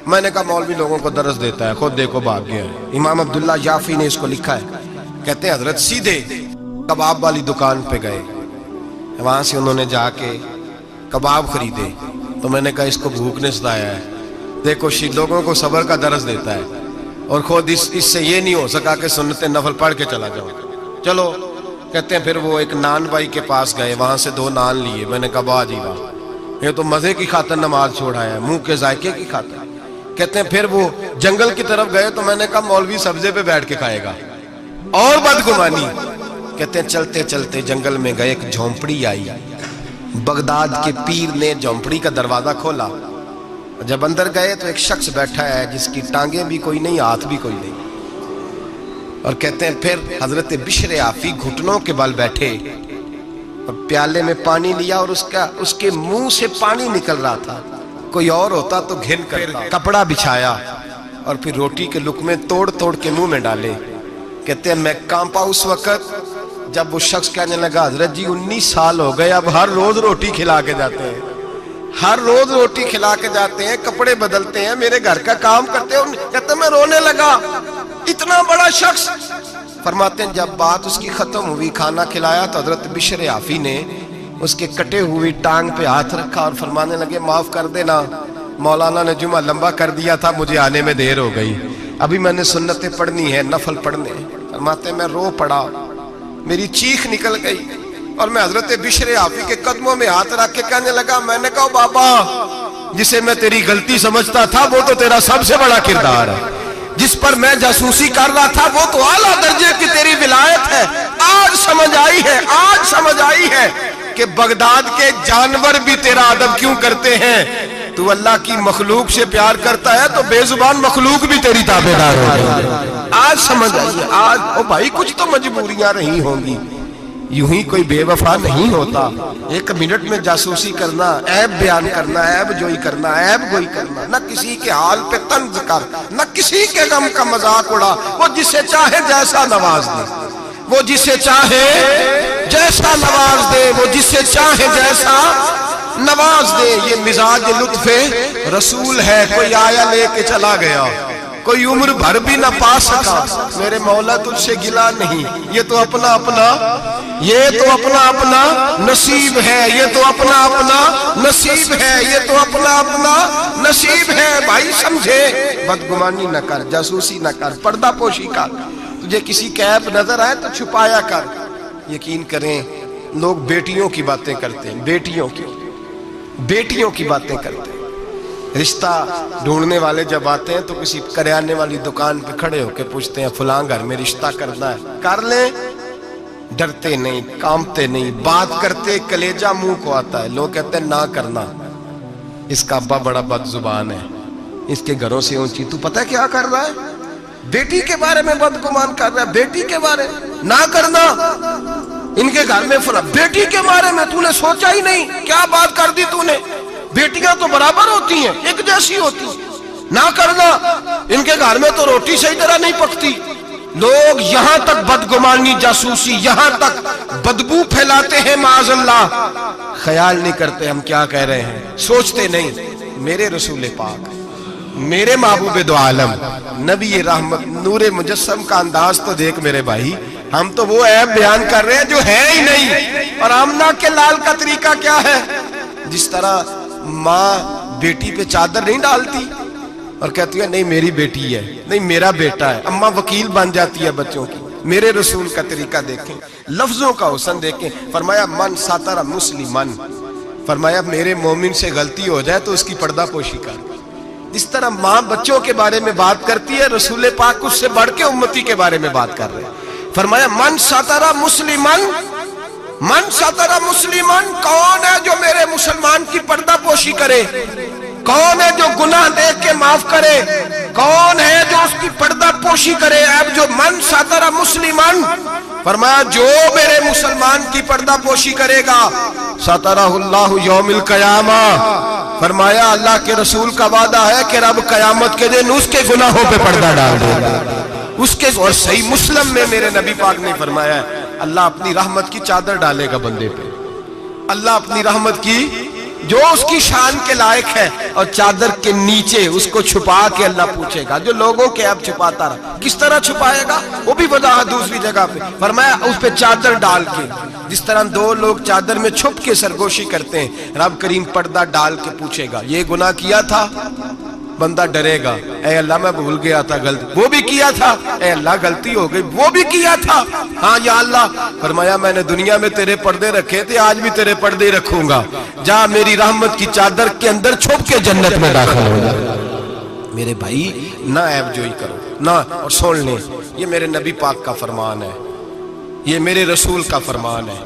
میں نے کہا مولوی لوگوں کو درس دیتا ہے، خود دیکھو بھاگ گیا. امام عبداللہ یافی نے اس کو لکھا ہے. کہتے ہیں حضرت سیدھے کباب والی دکان پہ گئے، وہاں سے انہوں نے جا کے کباب خریدے. تو میں نے کہا اس کو بھوک نے ستایا ہے، دیکھو لوگوں کو صبر کا درس دیتا ہے، اور خود اس سے یہ نہیں ہو سکا کہ سنت نفل پڑھ کے چلا جاؤ. چلو کہتے ہیں پھر وہ ایک نان بھائی کے پاس گئے، وہاں سے 2 نان لیے. میں نے کہا واہ جی واہ، یہ تو مزے کی خاطر نماز چھوڑا ہے، منہ کے ذائقے کی خاطر. کہتے ہیں پھر وہ جنگل کی طرف گئے تو میں نے کہا مولوی سبزے پہ بیٹھ کے کھائے گا، اور بدگمانی. کہتے ہیں چلتے چلتے جنگل میں گئے، ایک جھونپڑی آئی. بغداد کے پیر نے جھونپڑی کا دروازہ کھولا. جب اندر گئے تو ایک شخص بیٹھا ہے جس کی ٹانگیں بھی کوئی نہیں، ہاتھ بھی کوئی نہیں. اور کہتے ہیں پھر حضرت بشر آفی گھٹنوں کے بل بیٹھے اور پیالے میں پانی لیا، اور اس کے منہ سے پانی نکل رہا تھا. کوئی اور ہوتا تو گھن کر کپڑا بچھایا اور پھر روٹی کے لقمے توڑ توڑ کے منہ میں ڈالے. کہتے ہیں میں کانپا اس وقت جب وہ شخص کہنے لگا حضرت جی 19 سال ہو گئے، اب ہر روز روٹی کھلا کے جاتے ہیں، ہر روز روٹی کھلا کے جاتے ہیں، کپڑے بدلتے ہیں، میرے گھر کا کام کرتے ہیں. کہتے ہیں میں رونے لگا، اتنا بڑا شخص. فرماتے ہیں جب بات اس کی ختم ہوئی، کھانا کھلایا تو حضرت بشر عافی نے اس کے کٹے ہوئی ٹانگ پہ ہاتھ رکھا اور فرمانے لگے معاف کر دینا، مولانا نے جمعہ لمبا کر دیا تھا، مجھے آنے میں دیر ہو گئی، ابھی میں نے سنتیں پڑھنی ہے، نفل پڑھنے ہیں۔ فرماتے ہیں میں رو پڑا، میری چیخ نکل گئی اور میں حضرت بشر عافی کے قدموں میں ہاتھ رکھ کے کہنے لگا، میں نے کہا بابا جسے میں تیری غلطی سمجھتا تھا وہ تو تیرا سب سے بڑا کردار ہے، جس پر میں جاسوسی کر رہا تھا وہ تو اعلیٰ درجے کی تیری ولایت ہے، آج سمجھ آئی ہے کہ بغداد کے جانور بھی تیرا ادب کیوں کرتے ہیں، تو اللہ کی مخلوق سے پیار کرتا ہے تو بے زبان مخلوق بھی تیری تابعدار ہو جائے۔ آج سمجھ آئی، آج او بھائی کچھ تو مجبوریاں رہی ہوں گی، یوں ہی کوئی بے وفا نہیں ہوتا۔ ایک منٹ میں جاسوسی کرنا، عیب بیان کرنا، عیب جوئی کرنا، عیب گوئی کرنا، نہ کسی کے حال پہ طنز کر، نہ کسی کے غم کا مذاق اڑا، وہ جسے چاہے جیسا نواز دے، وہ جسے چاہے جیسا نواز دے، وہ جسے چاہے جیسا نواز دے۔ یہ مزاج لطف رسول ہے، کوئی آیا لے کے چلا گیا، کوئی عمر بھر بھی نہ پا سکا، میرے مولا تجھ سے گلا نہیں، یہ تو اپنا اپنا نصیب ہے، یہ تو اپنا اپنا نصیب ہے، یہ تو اپنا اپنا نصیب ہے۔ بھائی سمجھے، بدگمانی نہ کر، جاسوسی نہ کر، پردہ پوشی کر، تجھے کسی کا عیب نظر آئے تو چھپایا کر۔ یقین کریں لوگ بیٹیوں کی باتیں کرتے ہیں، بیٹیوں کی باتیں کرتے ہیں۔ رشتہ ڈھونڈنے والے جب آتے ہیں تو کسی کریانے والی دکان پہ کھڑے ہو کے پوچھتے ہیں فلاں گھر میں رشتہ کرنا ہے، کر لیں، ڈرتے نہیں، کامتے نہیں، بات کرتے کلیجہ منہ کو آتا ہے، لوگ کہتے ہیں نہ کرنا، اس کا ابا بڑا بد زبان ہے، اس کے گھروں سے اونچی، تو پتہ کیا کر رہا ہے؟ بیٹی کے بارے میں بدگمان کر رہا ہے، بیٹی کے بارے میں نہ کرنا، ان کے گھر میں فلاں، بیٹی کے بارے میں تو نے سوچا ہی نہیں، کیا بات کر دی تو نے؟ بیٹیاں تو برابر ہوتی ہیں، ایک جیسی ہوتی ہیں، نہ کرنا، ان کے گھر میں تو روٹی صحیح طرح نہیں پکتی۔ لوگ یہاں تک بدگمانی، جاسوسی، یہاں تک بدبو پھیلاتے ہیں معاذ اللہ، خیال نہیں کرتے ہم کیا کہہ رہے ہیں، سوچتے نہیں۔ میرے رسول پاک، میرے محبوب دو عالم، نبی رحمت، نور مجسم کا انداز تو دیکھ میرے بھائی، ہم تو وہ عیب بیان کر رہے ہیں جو ہے ہی نہیں۔ اور آمنہ کے لال کا طریقہ کیا ہے؟ جس طرح ماں بیٹی پہ چادر نہیں ڈالتی اور کہتی ہے نہیں میری بیٹی ہے، نہیں میرا بیٹا ہے، اماں وکیل بن جاتی ہے بچوں کی۔ میرے رسول کا طریقہ دیکھیں، لفظوں کا حسن دیکھیں، فرمایا من ساتر مسلمن، فرمایا میرے مومن سے غلطی ہو جائے تو اس کی پردہ پوشی کر۔ جس طرح ماں بچوں کے بارے میں بات کرتی ہے، رسول پاک اس سے بڑھ کے امتی کے بارے میں بات کر رہے ہیں۔ فرمایا من ساتر مسلمن، من ساتر مسلمن، کون ہے جو میرے مسلمان کی پردہ پوشی کرے؟ کون ہے جو گناہ دیکھ کے معاف کرے؟ کون ہے جو اس کی پردہ پوشی کرے؟ اب جو من ساتر مسلمن، فرمایا جو میرے مسلمان کی پردہ پوشی کرے گا، ساترہ اللہ یوم القیامہ، فرمایا اللہ کے رسول کا وعدہ ہے کہ رب قیامت کے دن اس کے گناہوں پہ پردہ ڈال دے گا، اس کے۔ اور صحیح مسلم میں میرے نبی پاک نے فرمایا ہے اللہ اپنی رحمت کی چادر ڈالے گا بندے پہ، اللہ اپنی رحمت کی جو اس کی شان کے لائق ہے، اور چادر کے نیچے اس کو چھپا کے اللہ پوچھے گا جو لوگوں کے عیب چھپاتا رہا، کس طرح چھپائے گا؟ وہ بھی وضاحت دوسری جگہ پہ فرمایا اس پہ چادر ڈال کے، جس طرح دو لوگ چادر میں چھپ کے سرگوشی کرتے ہیں، رب کریم پردہ ڈال کے پوچھے گا یہ گناہ کیا تھا؟ بندہ ڈرے گا، اے اللہ میں بھول گیا تھا، غلطی، وہ بھی کیا تھا، اے اللہ غلطی ہو گئی، وہ بھی کیا تھا، ہاں یا اللہ، فرمایا میں نے دنیا میں تیرے پردے رکھے تھے، آج بھی تیرے پردے رکھوں گا، جا میری رحمت کی چادر کے اندر چھپ کے جنت میں داخل ہو جا۔ میرے بھائی نہ عیب جوئی کرو، نہ، اور سن لیں یہ میرے نبی پاک کا فرمان ہے، یہ میرے رسول کا فرمان ہے۔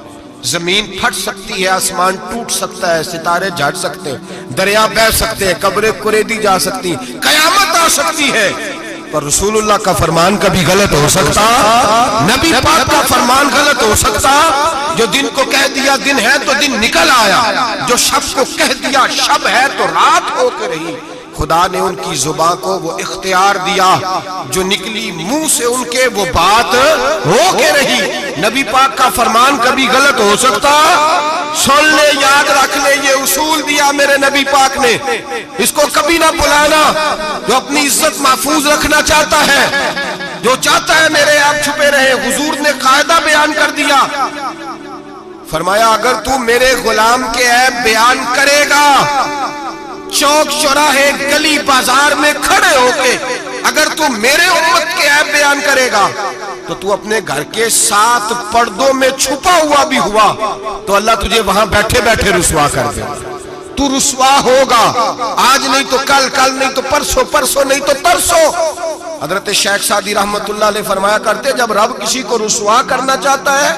زمین پھٹ سکتی ہے، آسمان ٹوٹ سکتا ہے، ستارے جھڑ سکتے ہیں، دریا بہہ سکتے ہیں، قبریں کریدی جا سکتی، قیامت آ سکتی ہے، پر رسول اللہ کا فرمان کبھی غلط ہو سکتا؟ نبی پاک کا فرمان غلط ہو سکتا؟ جو دن کو کہہ دیا دن ہے تو دن نکل آیا، جو شب کو کہہ دیا شب ہے تو رات ہو کے رہی۔ خدا نے ان کی زبان کو وہ اختیار دیا، جو نکلی منہ سے ان کے وہ بات ہو کے رہی۔ نبی پاک کا فرمان کبھی غلط ہو سکتا؟ سن لے، یاد رکھ لے، یہ اصول دیا میرے نبی پاک نے، اس کو کبھی نہ بھلانا۔ جو اپنی عزت محفوظ رکھنا چاہتا ہے جو چاہتا ہے میرے عیب چھپے رہے. حضور نے قاعدہ بیان کر دیا, فرمایا اگر تو میرے غلام کے عیب بیان کرے گا, چوک چوراہے گلی بازار میں کھڑے ہو کے اگر تو میرے امت کے عیب بیان کرے گا, تو تو اپنے گھر کے 7 پردوں میں چھپا ہوا بھی ہوا تو اللہ تجھے وہاں بیٹھے بیٹھے رسوا کر دے. تو رسوا ہوگا, آج نہیں تو کل, کل نہیں تو پرسوں, پرسوں نہیں تو ترسوں. حضرت شیخ سعدی رحمت اللہ علیہ فرمایا کرتے, جب رب کسی کو رسوا کرنا چاہتا ہے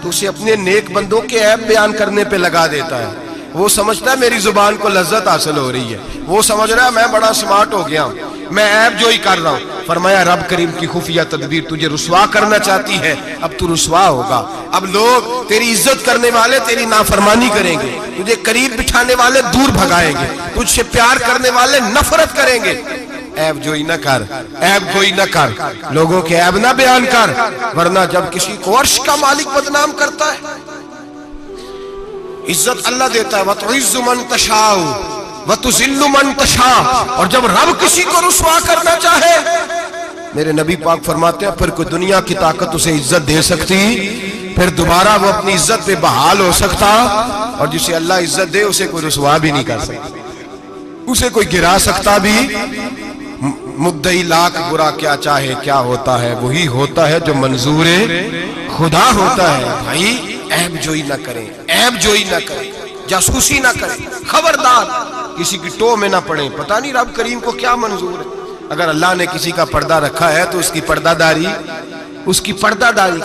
تو اسے اپنے نیک بندوں کے عیب بیان کرنے پہ لگا دیتا ہے. وہ سمجھتا ہے میری زبان کو لذت حاصل ہو رہی ہے, وہ سمجھ رہا ہے میں بڑا سمارٹ ہو گیا ہوں, میں عیب جو ہی کر رہا ہوں. فرمایا رب کریم کی خفیہ تدبیر تجھے رسوا کرنا چاہتی ہے, اب تو رسوا ہوگا. اب لوگ تیری عزت کرنے والے تیری نافرمانی کریں گے, تجھے قریب بٹھانے والے دور بھگائیں گے, تجھ سے پیار کرنے والے نفرت کریں گے. عیب جوئی نہ کر, عیب گوئی نہ کر, لوگوں کے عیب نہ بیان کر, ورنہ جب کسی کو عرش کا مالک بدنام کرتا ہے, عزت اللہ دیتا ہے, وَتُعِزُّ مَن تَشَاءُ وَتُذِلُّ مَن تَشَاءُ. اور جب رب کسی کو رسوا کرنا چاہے, میرے نبی پاک فرماتے ہیں پھر کوئی دنیا کی طاقت اسے عزت دے سکتی, پھر دوبارہ وہ اپنی عزت پہ بحال ہو سکتا, اور جسے اللہ عزت دے اسے کوئی رسوا بھی نہیں کر سکتا, اسے کوئی گرا سکتا بھی. مدعی لاکھ برا کیا چاہے کیا ہوتا ہے, وہی ہوتا ہے جو منظور خدا ہوتا ہے. بھائی عیب جوئی نہ کریں, عیب جوئی نہ کریں, جاسوسی نہ کریں, خبردار کسی کی ٹو میں نہ پڑیں. پتہ نہیں رب کریم کو کیا منظور ہے. اگر اللہ نے کسی کا پردہ رکھا ہے تو اس کی پردہ داری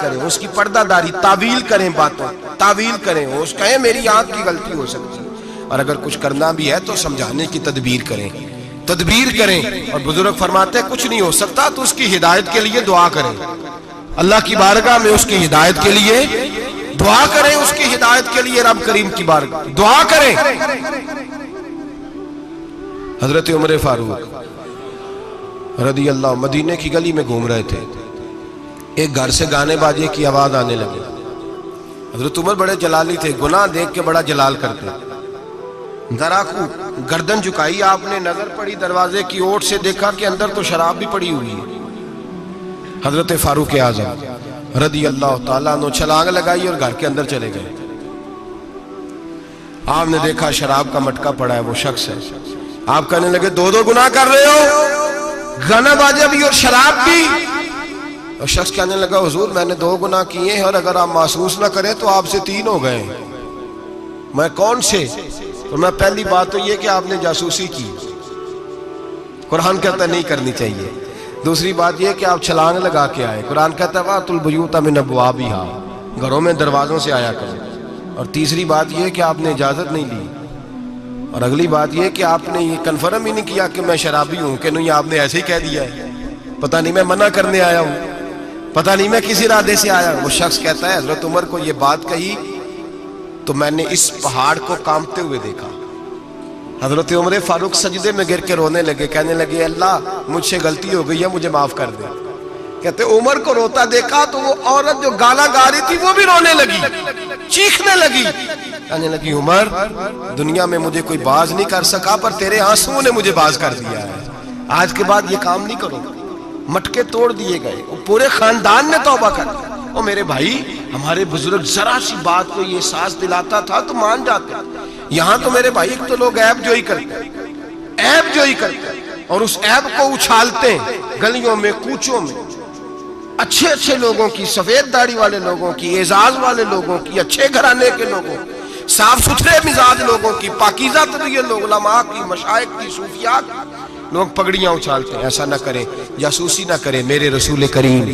کریں, اس کی پردہ داری, تعویل کریں, باتوں تعویل کریں, اس کہیں میری آنکھ کی غلطی ہو سکتی ہے, اور اگر کچھ کرنا بھی ہے تو سمجھانے کی تدبیر کریں. اور بزرگ فرماتے ہیں کچھ نہیں ہو سکتا تو اس کی ہدایت کے لیے دعا کریں, اللہ کی بارگاہ میں اس کی ہدایت کے لیے دعا کریں, اس کی ہدایت کے لیے رب کریم کی بارگاہ دعا کریں. حضرت عمر فاروق رضی اللہ مدینے کی گلی میں گھوم رہے تھے, ایک گھر سے گانے باجے کی آواز آنے لگی. حضرت عمر بڑے جلالی تھے, گناہ دیکھ کے بڑا جلال کرتے. ذرا کو گردن جھکائی, آپ نے نظر پڑی دروازے کی اوٹ سے, دیکھا کہ اندر تو شراب بھی پڑی ہوئی ہے. حضرت فاروق اعظم رضی اللہ تعالیٰ عنہ چھلانگ لگائی اور گھر کے اندر چلے گئے. آپ نے دیکھا شراب کا مٹکا پڑا ہے, وہ شخص ہے. آپ کہنے لگے دو گناہ کر رہے ہو, گانا باجا بھی اور شراب بھی. اور شخص کہنے لگا حضور میں نے 2 گناہ کیے ہیں, اور اگر آپ محسوس نہ کریں تو آپ سے 3 ہو گئے. میں کون سے؟ تو میں پہلی بات تو یہ کہ آپ نے جاسوسی کی, قرآن کہتا نہیں کرنی چاہیے. دوسری بات یہ کہ آپ چھلانگ لگا کے آئے, قرآن کہتا ہے وَأْتُوا الْبُيُوتَ مِنْ أَبْوَابِهَا, گھروں میں دروازوں سے آیا کریں. اور تیسری بات یہ کہ آپ نے اجازت نہیں لی. اور اگلی بات یہ کہ آپ نے یہ کنفرم ہی نہیں کیا کہ میں شرابی ہوں کہ نہیں, آپ نے ایسے ہی کہہ دیا ہے, پتہ نہیں میں منع کرنے آیا ہوں, پتہ نہیں میں کسی ارادے سے آیا ہوں. وہ شخص کہتا ہے حضرت عمر کو یہ بات کہی تو میں نے اس پہاڑ کو کانپتے ہوئے دیکھا. حضرت عمر فاروق سجدے میں گر کے رونے لگے, کہنے لگے اللہ مجھ سے غلطی ہو گئی ہے, مجھے معاف کر دے. کہتے عمر کو روتا دیکھا تو وہ عورت جو گانا گا رہی تھی وہ بھی رونے لگی, چیخنے لگی, کہنے لگی عمر دنیا میں مجھے کوئی باز نہیں کر سکا, پر تیرے آنسوؤں نے مجھے باز کر دیا ہے, آج کے بعد یہ کام نہیں کرو. مٹکے توڑ دیے گئے, پورے خاندان نے توبہ کر دیا. اور میرے بھائی ہمارے بزرگ ذرا سی بات کو یہ احساس دلاتا تھا تو مان جاتے. یہاں تو میرے بھائی ایک تو لوگ عیب جوئی کرتے اور اس عیب کو اچھالتے ہیں گلیوں میں, کوچوں میں. اچھے لوگوں کی, سفید داڑھی والے لوگوں کی, اعزاز والے لوگوں کی, اچھے گھرانے کے لوگوں, صاف ستھرے مزاج لوگوں کی, پاکیزہ طبیعت لوگ, علماء کی, مشائخ کی, صوفیاء کی, لوگ پگڑیاں اچھالتے ہیں. ایسا نہ کریں, جاسوسی نہ کریں. میرے رسول کریم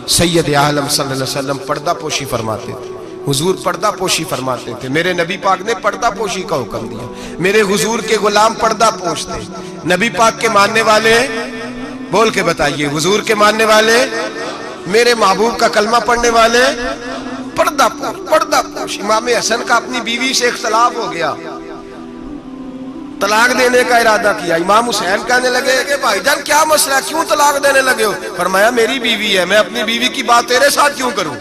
سید عالم صلی اللہ علیہ وسلم پردہ پوشی فرماتے تھے, حضور پردہ پوشی فرماتے تھے. میرے نبی پاک نے پردہ پوشی کا حکم دیا. میرے حضور کے غلام پردہ پوشتے. نبی پاک کے ماننے والے بول کے بتائیے, حضور کے ماننے والے, میرے محبوب کا کلمہ پڑھنے والے, پردہ پوش. امام حسن کا اپنی بیوی سے اختلاف ہو گیا, طلاق دینے کا ارادہ کیا. امام حسین کہنے لگے کہ بھائی جان کیا مسئلہ, کیوں طلاق دینے لگے ہو؟ فرمایا میری بیوی ہے, میں اپنی بیوی کی بات تیرے ساتھ کیوں کروں؟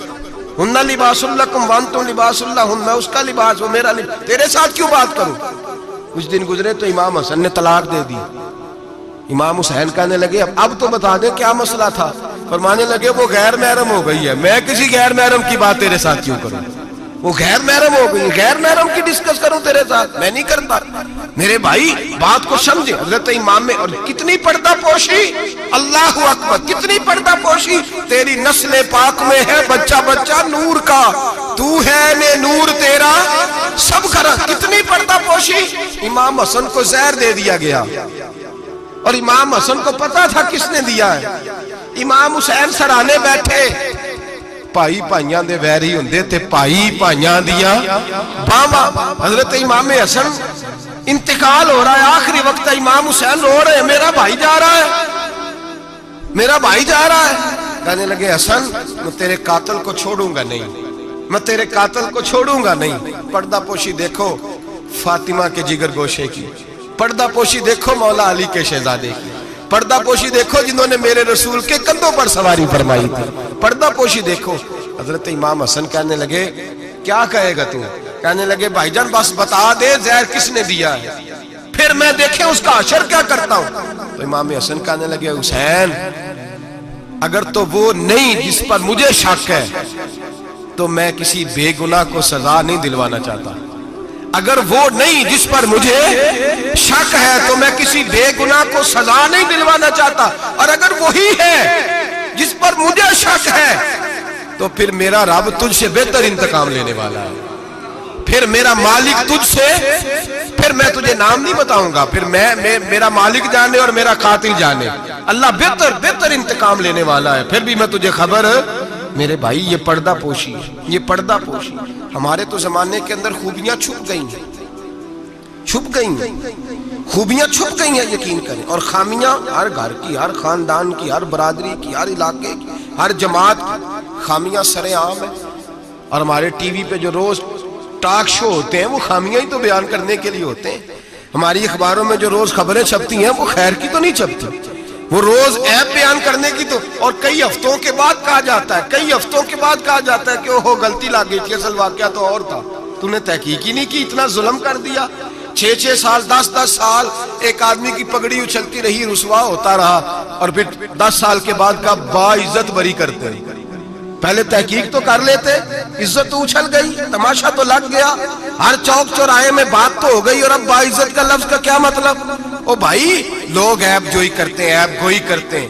ہن لباس لکم وانتم لباس لہن, میں اس کا لباس ہوں, میرا لباس, تیرے ساتھ کیوں بات کروں؟ کچھ دن گزرے تو امام حسن نے طلاق دے دی. امام حسین کہنے لگے اب تو بتا دیں کیا مسئلہ تھا. فرمانے لگے وہ غیر محرم ہو گئی ہے، میں کسی غیر محرم کی بات تیرے ساتھ کیوں کروں؟ وہ غیر محرم ہو گئی، غیر محرم کی ڈسکس کروں تیرے ساتھ؟ میں نہیں کرتا۔ میرے بھائی بات کو سمجھے، حضرت امام میں اور کتنی پردہ پوشی، اللہ اکبر، کتنی پردہ پوشی تیری نسل پاک میں ہے، بچہ بچہ نور کا، تو ہے نے نور تیرا سب کرا، کتنی پردہ پوشی۔ امام حسن کو زہر دے دیا گیا اور امام حسن کو پتا تھا کس نے دیا ہے۔ امام حسین سرانے بیٹھے، پائی پائیاں دے ویری ہوندے تے پائی پائیاں دیا باواں۔ حضرت امام حسن انتقال ہو رہا ہے، آخری وقت امام حسین رو رہے ہیں، میرا بھائی جا رہا ہے، میرا بھائی جا رہا ہے۔ کہنے لگے حسن میں تیرے قاتل کو چھوڑوں گا نہیں، میں تیرے قاتل کو چھوڑوں گا نہیں۔ پردہ پوشی دیکھو فاطمہ کے جگر گوشے کی، پردہ پوشی دیکھو مولا علی کے شہزادے کی، پردہ پوشی دیکھو جنہوں نے میرے رسول کے کندھوں پر سواری فرمائی تھی، پردہ پوشی دیکھو۔ حضرت امام حسن کہنے لگے کیا کہے گا تو؟ کہنے لگے بھائی جان بس بتا دے زہر کس نے دیا ہے، پھر میں دیکھیں اس کا حشر کیا کرتا ہوں۔ تو امام حسن کہنے لگے حسین اگر تو وہ نہیں جس پر مجھے شک ہے تو میں کسی بے گناہ کو سزا نہیں دلوانا چاہتا، اگر وہ نہیں جس پر مجھے شک ہے تو میں کسی بے گناہ کو سزا نہیں دلوانا چاہتا، اور اگر وہی ہے جس پر مجھے شک ہے تو پھر میرا رب تجھ سے بہتر انتقام لینے والا ہے، پھر میرا مالک تجھ سے، پھر میں تجھے نام نہیں بتاؤں گا، پھر میرا مالک جانے اور میرا قاتل جانے، اللہ بہتر انتقام لینے والا ہے، پھر بھی میں تجھے خبر۔ میرے بھائی یہ پردہ پوشی ہے، یہ پردہ پوشی۔ ہمارے تو زمانے کے اندر خوبیاں چھپ گئی ہیں، چھپ گئی ہیں، خوبیاں چھپ گئی ہیں، یقین کریں، اور خامیاں ہر گھر کی، ہر خاندان کی، ہر برادری کی، ہر علاقے کی، ہر جماعت کی خامیاں سرے عام ہیں۔ اور ہمارے ٹی وی پہ جو روز ٹاک شو ہوتے ہیں وہ خامیاں ہی تو بیان کرنے کے لیے ہوتے ہیں، ہماری اخباروں میں جو روز خبریں چھپتی ہیں وہ خیر کی تو نہیں چھپتی، وہ روز عیب بیان کرنے کی تو، اور کئی ہفتوں کے بعد کہا جاتا ہے، کئی ہفتوں کے بعد کہا جاتا ہے کہ اوہو غلطی لگ گئی تھی، اصل واقعہ تو اور تھا، تو نے تحقیق ہی نہیں کی، اتنا ظلم کر دیا۔ 6 سال 10 سال ایک آدمی کی پگڑی اچھلتی رہی، رسوا ہوتا رہا، اور پھر 10 سال کے بعد کا باعزت بری کرتے ہیں۔ پہلے تحقیق تو کر لیتے، عزت تو اچھل گئی، تماشا تو لگ گیا، ہر چوک چوراہے میں بات تو ہو گئی، اور اب باعزت کا لفظ کا کیا مطلب؟ او بھائی لوگ عیب جوئی کرتے ہیں، عیب گوئی کرتے ہیں،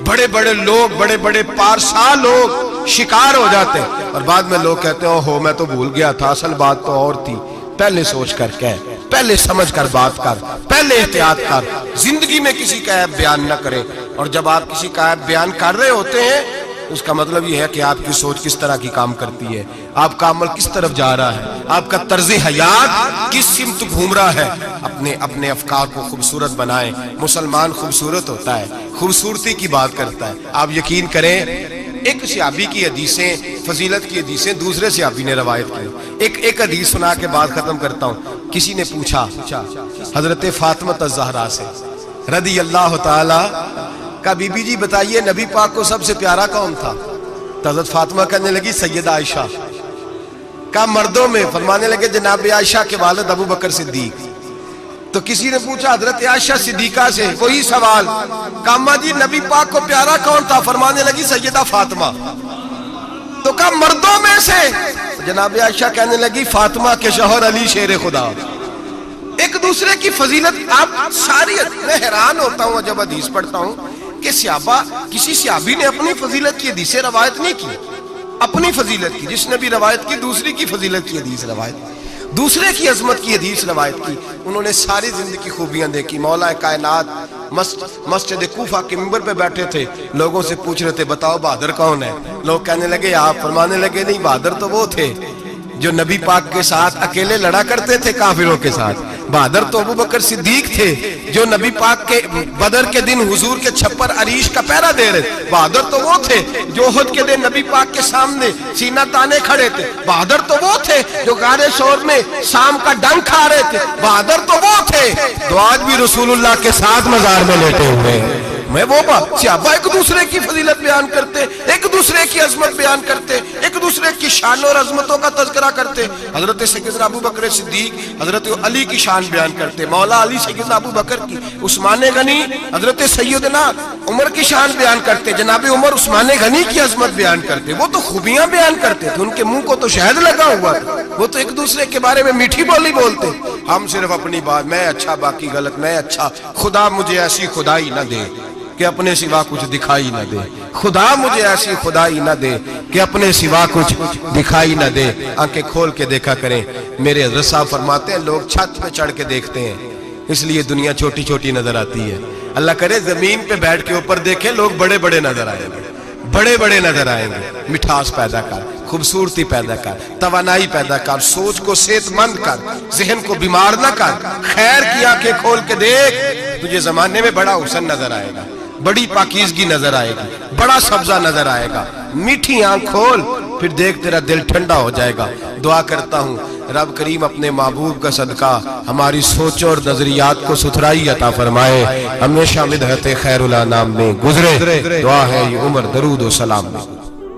بڑے بڑے لوگ، بڑے بڑے پارسا لوگ شکار ہو جاتے ہیں، اور بعد میں لوگ کہتے ہیں اوہو میں تو بھول گیا تھا، اصل بات تو اور تھی۔ پہلے سوچ کر کہہ، پہلے سمجھ کر بات کر، پہلے احتیاط کر، زندگی میں کسی کا عیب بیان نہ کریں، اور جب آپ کسی کا عیب بیان کر رہے ہوتے ہیں اس کا مطلب یہ ہے کہ آپ کی سوچ کس طرح کی کام کرتی ہے، آپ کا عمل کس طرف جا رہا ہے، آپ کا طرز حیات کس سمت گھوم رہا ہے۔ اپنے افکار کو خوبصورت بنائیں۔ مسلمان خوبصورت ہوتا ہے، خوبصورتی کی بات کرتا ہے۔ آپ یقین کریں ایک صحابی کی حدیثیں، فضیلت کی حدیثیں دوسرے صحابی نے روایت کی، ایک حدیث سنا کے بات ختم کرتا ہوں۔ کسی نے پوچھا حضرت فاطمہ الزہرا سے رضی اللہ تعالی کا، بی بی جی بتائیے نبی پاک کو سب سے پیارا کون تھا؟ تو حضرت فاطمہ کہنے لگی سیدہ عائشہ۔ کا مردوں میں؟ فرمانے لگے جناب عائشہ کے والد ابو بکر صدیق۔ تو کسی نے پوچھا حضرت عائشہ صدیقہ سے وہی سوال، کہا جی نبی پاک کو پیارا کون تھا؟ فرمانے لگی سیدہ فاطمہ۔ تو کہا مردوں میں سے؟ جناب عائشہ کہنے لگی فاطمہ کے شوہر علی شیر خدا۔ ایک دوسرے کی فضیلت، آپ ساری، میں حیران ہوتا ہوں جب حدیث پڑھتا ہوں کہ صحابہ، کسی صحابی نے اپنی فضیلت کی حدیث روایت نہیں کی، اپنی فضیلت کی، جس نے بھی روایت کی دوسری کی فضیلت کی حدیث روایت کی، دوسرے کی عظمت کی حدیث روایت کی۔ انہوں نے ساری زندگی کی خوبیاں دیکھی۔ مولا کائنات مسجد کوفہ کے منبر پہ بیٹھے تھے، لوگوں سے پوچھ رہے تھے بتاؤ بہادر کون ہے؟ لوگ کہنے لگے آپ، فرمانے لگے نہیں، بہادر تو وہ تھے جو نبی پاک کے ساتھ اکیلے لڑا کرتے تھے کافروں کے ساتھ، بہادر تو ابو بکر صدیق تھے جو نبی پاک کے بدر کے دن حضور کے چھپر عریش کا پہرا دے رہے، بہادر تو وہ تھے جو احد کے دن نبی پاک کے سامنے سینہ تانے کھڑے تھے، بہادر تو وہ تھے جو غار ثور میں شام کا ڈنگ کھا رہے تھے، بہادر تو وہ تھے جو آج بھی رسول اللہ کے ساتھ مزار میں لیٹے ہوئے ہیں۔ میں وہ بات، صحابہ ایک دوسرے کی فضیلت بیان کرتے، ایک دوسرے دوسرے کی عظمت بیان کرتے، ایک دوسرے کی شان اور عظمتوں کا تذکرہ کرتے. حضرت سیدنا ابو بکر صدیق حضرت علی کی شان بیان کرتے، مولا علی سیدنا ابو بکر کی، عثمان غنی حضرت سیدنا عمر کی شان بیان کرتے، جناب عمر عثمان غنی کی عظمت بیان کرتے. وہ تو خوبیاں بیان کرتے تھے، ان کے منہ کو تو شہد لگا ہوا تھا، وہ تو ایک دوسرے کے بارے میں میٹھی بولی بولتے. ہم صرف اپنی بات، میں اچھا باقی غلط، میں اچھا، خدا مجھے ایسی خدائی نہ دے کہ اپنے سوا کچھ دکھائی نہ دے، خدا مجھے ایسی خدائی نہ دے کہ اپنے سوا کچھ دکھائی نہ دے. آنکھیں کھول کے دیکھا کریں. میرے حضرت صاحب فرماتے ہیں لوگ چھت پہ چڑھ کے دیکھتے ہیں، اس لیے دنیا چھوٹی چھوٹی نظر آتی ہے. اللہ کرے زمین پہ بیٹھ کے اوپر دیکھیں، لوگ بڑے بڑے نظر آئیں گے، بڑے بڑے نظر آئیں گے. مٹھاس پیدا کر، خوبصورتی پیدا کر، توانائی پیدا کر، سوچ کو صحت مند کر، ذہن کو بیمار نہ کر. خیر کی آنکھیں کھول کے دیکھ، تجھے زمانے میں بڑا حسن نظر آئے گا، بڑی پاکیزگی نظر آئے گی، بڑا سبزہ نظر آئے گا. میٹھی آنکھ کھول، پھر دیکھ تیرا دل ٹھنڈا ہو جائے گا. دعا کرتا ہوں رب کریم اپنے محبوب کا صدقہ ہماری سوچوں اور نظریات کو ستھرائی عطا فرمائے، ہمیشہ مدحت خیر الانام میں گزرے. دعا ہے یہ عمر درود و سلام میں.